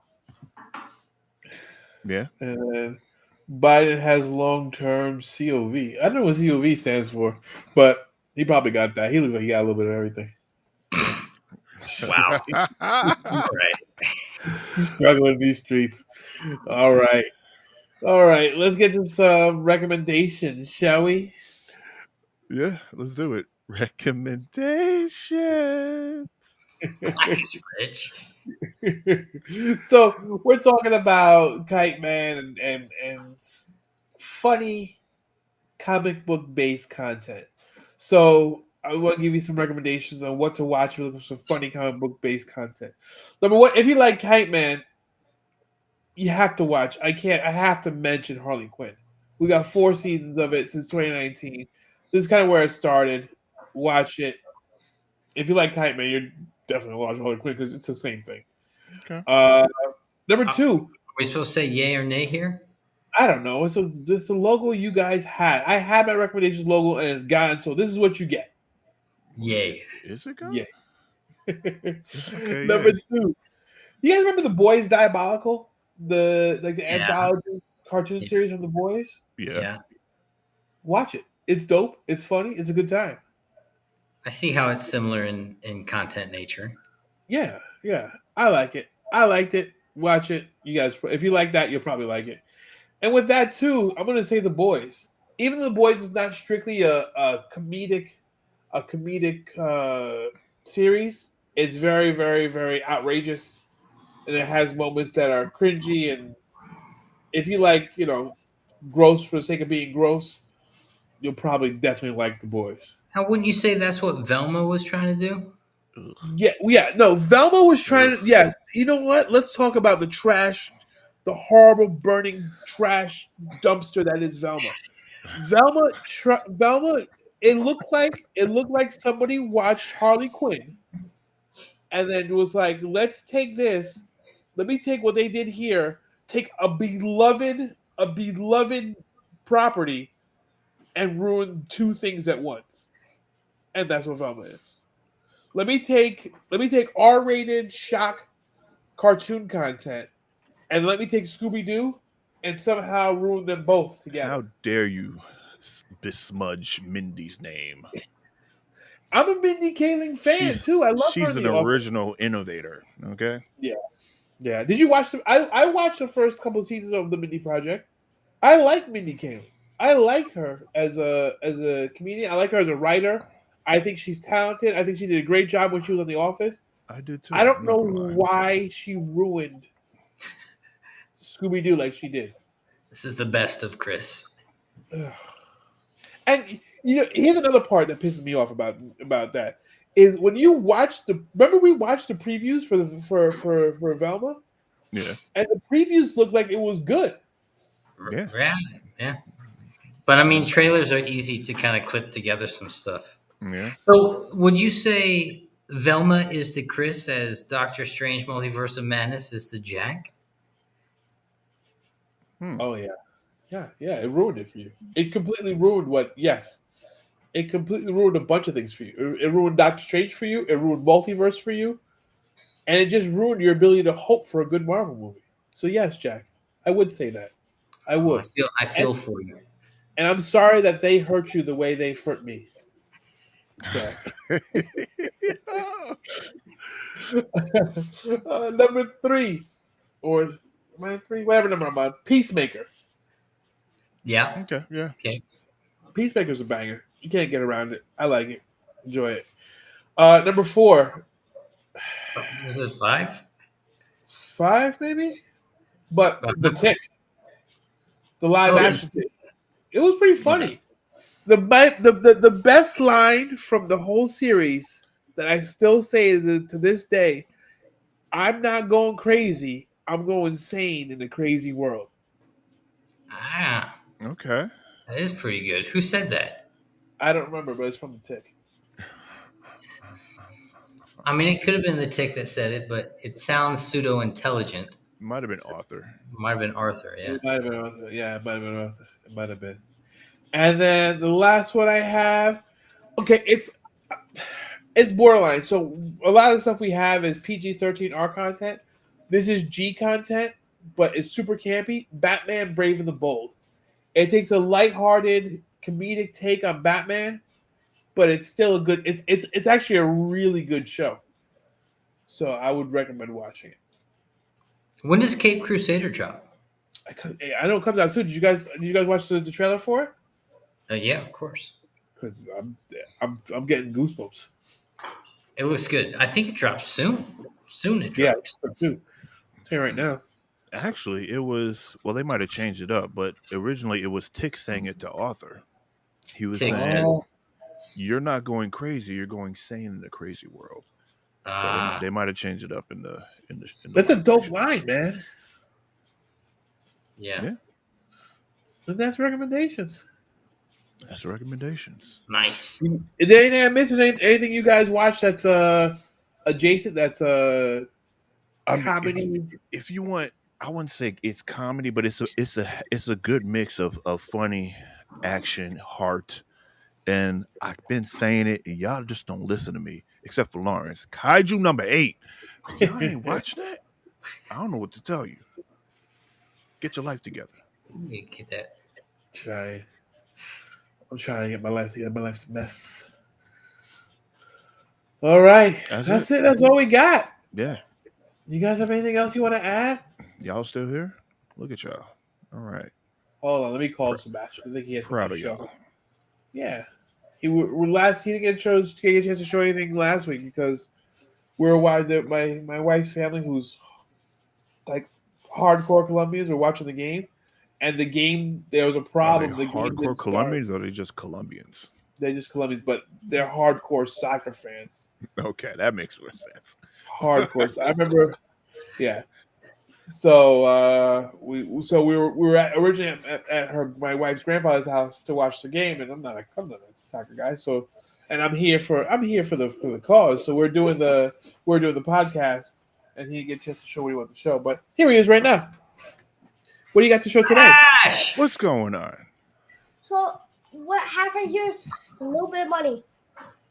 Yeah. And then Biden has long-term COV. I don't know what COV stands for, but he probably got that. He looks like he got a little bit of everything. Wow. All right. He's struggling in these streets. All right. Let's get to some recommendations, shall we? Yeah. Let's do it. Recommendations. Nice, Rich. So we're talking about Kite Man and funny comic book based content. So I want to give you some recommendations on what to watch if you're looking for some funny comic book based content. Number one, if you like Kite Man, you have to watch. I have to mention Harley Quinn. We got 4 seasons of it since 2019. This is kind of where it started. Watch it. If you like Kite Man, you're definitely watch Harley Quinn because it's the same thing. Okay. Number 2, Are we supposed to say yay or nay here? I don't know. It's a logo you guys had. I had my recommendations logo and it's gone. So this is what you get. Yay. Is it gone? Yeah. Okay. Number Yeah. 2, you guys remember the Boys Diabolical? The Yeah. anthology cartoon series from the Boys? Yeah. Watch it. It's dope. It's funny. It's a good time. I see how it's similar in content nature. Yeah. I like it. I liked it. Watch it. You guys, if you like that, you'll probably like it. And with that too, I'm gonna say the Boys. Even though the Boys is not strictly a comedic series, it's very, very, very outrageous, and it has moments that are cringy. And if you like, gross for the sake of being gross, you'll probably definitely like the Boys. How wouldn't you say that's what Velma was trying to do? Yeah. No, Velma was trying to. Yeah, you know what? Let's talk about the trash, the horrible burning trash dumpster that is Velma. Velma. It looked like somebody watched Harley Quinn, and then it was like, let's take this. Let me take what they did here. Take a beloved property, and ruin 2 things at once, and that's what Velma is. Let me take R-rated shock cartoon content, and let me take Scooby Doo and somehow ruin them both together. How dare you besmudge Mindy's name? I'm a Mindy Kaling fan too. I love her. She's an original innovator. Okay. Yeah. Did you watch them? I watched the first couple of seasons of the Mindy Project. I like Mindy Kaling. I like her as a comedian. I like her as a writer. I think she's talented. I think she did a great job when she was on The Office. I did too. I don't I'm not know gonna lie. why she ruined Scooby Doo like she did. This is the best of Chris. Ugh. And here's another part that pisses me off about that is when you watch the. Remember we watched the previews for Velma, Yeah, and the previews looked like it was good. yeah, Yeah. But I mean, yeah, trailers are easy to kind of clip together some stuff. yeah. So, would you say Velma is to Chris as Doctor Strange Multiverse of Madness is to Jack? Hmm. Oh yeah. It ruined it for you. It completely ruined what? Yes, it completely ruined a bunch of things for you. It ruined Doctor Strange for you. It ruined multiverse for you, and it just ruined your ability to hope for a good Marvel movie. So yes, Jack, I would say that. I Oh, would. I And, feel for you. and I'm sorry that they hurt you the way they've hurt me, Jack. Number 3, or am I 3? Whatever number I'm on. Peacemaker. Yeah. Okay, yeah. Okay. Peacemaker's a banger. You can't get around it. I like it. Enjoy it. Number 4, This is 5. 5 maybe, but the Uh-huh. Tick, the live Oh, action Tick. It was pretty yeah. funny. The best line from the whole series that I still say to this day, I'm not going crazy. I'm going insane in the crazy world. Ah, Okay. that is pretty good. Who said that? I don't remember, but it's from the Tick. I mean, it could have been the Tick that said it, but it sounds pseudo intelligent. Might have been Arthur. Might have been Arthur. Yeah. It might have been Arthur. Yeah, it might have been Arthur. It might have been. And then the last one I have, okay, it's borderline. So a lot of the stuff we have is PG-13 R content. This is G content, but it's super campy. Batman: Brave and the Bold. It takes a lighthearted comedic take on Batman, but it's still a good. It's actually a really good show. So I would recommend watching it. When does Cape Crusader drop? I know it comes out soon. Did you guys watch the trailer for it? Yeah, of course. Because I'm getting goosebumps. It looks good. I think it drops soon. Soon it Yeah, drops. too. I'll tell you right now. Actually, it was. Well, they might have changed it up, but originally it was Tick saying it to Arthur. He was Tick saying, says. "You're not going crazy. You're going sane in the crazy world." So Ah, they might have changed it up in the That's a live dope action. line, man. yeah. Yeah. And that's recommendations. That's recommendations. Nice. Is there anything I missed? Is there anything you guys watch that's adjacent? That's I mean, comedy. if you want, I wouldn't say it's comedy, but it's a good mix of funny, action, heart, and I've been saying it, and y'all just don't listen to me, except for Lawrence. Kaiju number 8. Y'all ain't watching that? I don't know what to tell you. Get your life together. You get that. Try. I'm trying to get my life together. My life's a mess. All right, that's it. That's all we got. Yeah. You guys have anything else you want to add? Y'all still here? Look at y'all. All right. Hold on, let me call Sebastian. I think he has Proud something of to show. y'all. Yeah, he didn't get a chance to show anything last week because we're my wife's family, who's like hardcore Colombians, were watching the game, and the game there was a Are they problem. The game hardcore didn't start. Colombians or are they just Colombians? They're just Colombians, but they're hardcore soccer fans. Okay, that makes more sense. Hardcore. I remember, yeah. So we were originally at my wife's grandfather's house to watch the game, and I'm not a soccer guy, so and I'm here for the cause. So we're doing the podcast, and he didn't get a chance to show what he wanted to show, but here he is right now. What do you got to show today? Ash! What's going on? So what half right here is a little bit of money.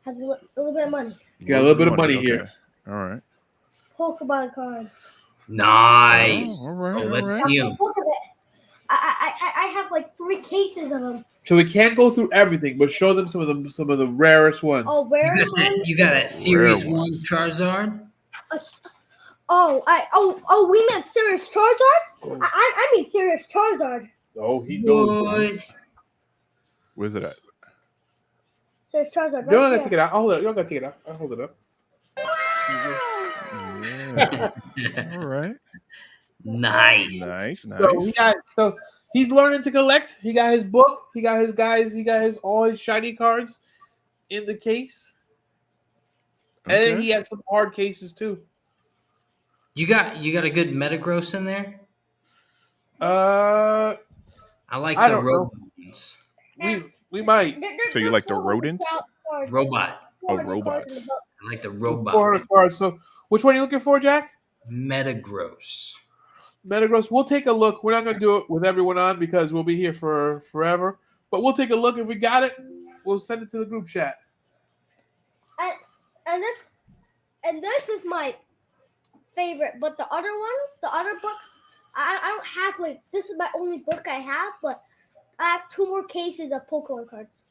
Has a little bit of money. Got a little bit of money here. All right. Pokemon cards. Nice. Oh, all right, Oh, let's all see Now, him. look at it. I have like 3 cases of them. So we can't go through everything, but show them some of the rarest ones. Oh, rare You got that Series Rare 1 ones. Charizard? We meant Serious Charizard? I mean Serious Charizard. Oh, he knows. What? Where's it at? Serious Charizard, You don't right gotta take there. it out. Hold it. You don't gotta take it out. I'll hold it up. All right. Nice. Nice. So he's learning to collect. He got his book. He got his guys. He got all his shiny cards in the case, and then he has some hard cases too. You got a good Metagross in there? I like I the don't know. rodents. We might. So you like the rodents? Robot. Oh, robots. I like the robot. 400 cards. So which one are you looking for, Jack? Metagross. Metagross. We'll take a look. We're not going to do it with everyone on because we'll be here for forever. But we'll take a look. If we got it, we'll send it to the group chat. And this is my favorite. But the other ones, the other books, I don't have this is my only book I have. But I have 2 more cases of Pokemon cards.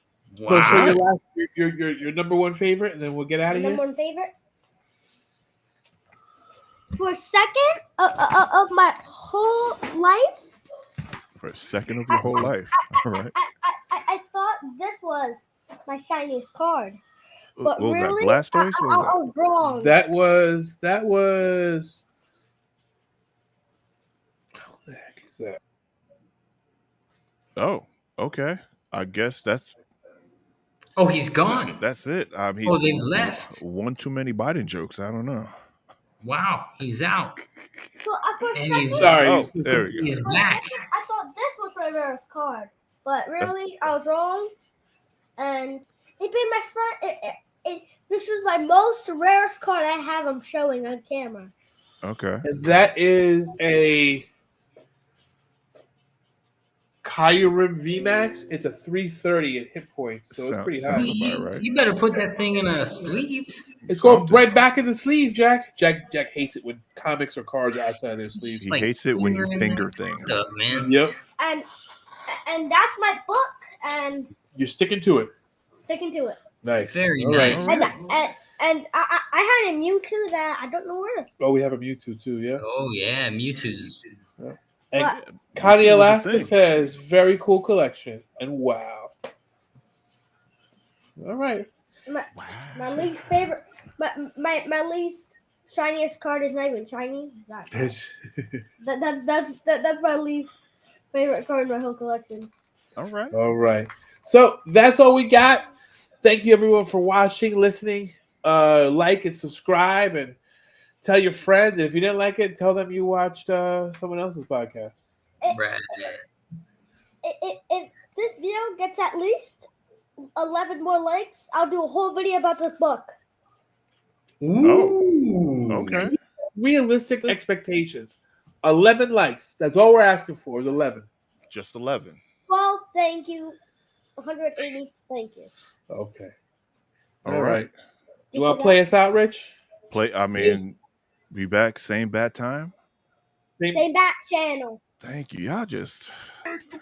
Wow. So your number one favorite, and then we'll get out of here. Number one favorite. For a second of my whole life. For a second of your whole life. All right. I thought this was my shiniest card. But what was really, that? Blastoise? I was wrong. That was. What the heck is that? Oh, okay. I guess that's. Oh, he's gone. That's it. They've left. One too many Biden jokes. I don't know. Wow, he's out. So for a second, sorry. Oh, there we go. He's back. I thought this was my rarest card, but really, I was wrong. And it made my friend. This is my most rarest card I have. I'm showing on camera. Okay. And that is a Kyurem VMAX. It's a 330 at hit points, so it's pretty high. Right. You better put that thing in a sleeve. It's going right back in the sleeve, Jack. Jack hates it when comics or cards are outside their sleeves. He hates it when you finger things. Up, man. Yep. And that's my book, and you're sticking to it. Nice. Very nice. Right. And I had a Mewtwo that I don't know where it is. Oh, we have a Mewtwo too, yeah. Oh yeah, Mewtwo's. Yeah. And Connie Alaska says, "Very cool collection." And wow. All right. My least favorite, my least shiniest card is not even shiny. That's my least favorite card in my whole collection. All right. All right. So that's all we got. Thank you everyone for watching, listening. Like and subscribe, and tell your friends. And if you didn't like it, tell them you watched someone else's podcast. If this video gets at least 11 more likes, I'll do a whole video about this book. Ooh. Oh, okay. Realistic expectations. 11 likes. That's all we're asking for is 11. Just 11. Well, thank you. 180. Thank you. Okay. All right. You want to play us out, Rich? Be back same bad time. Same bat channel. Thank you. Y'all just. Peace.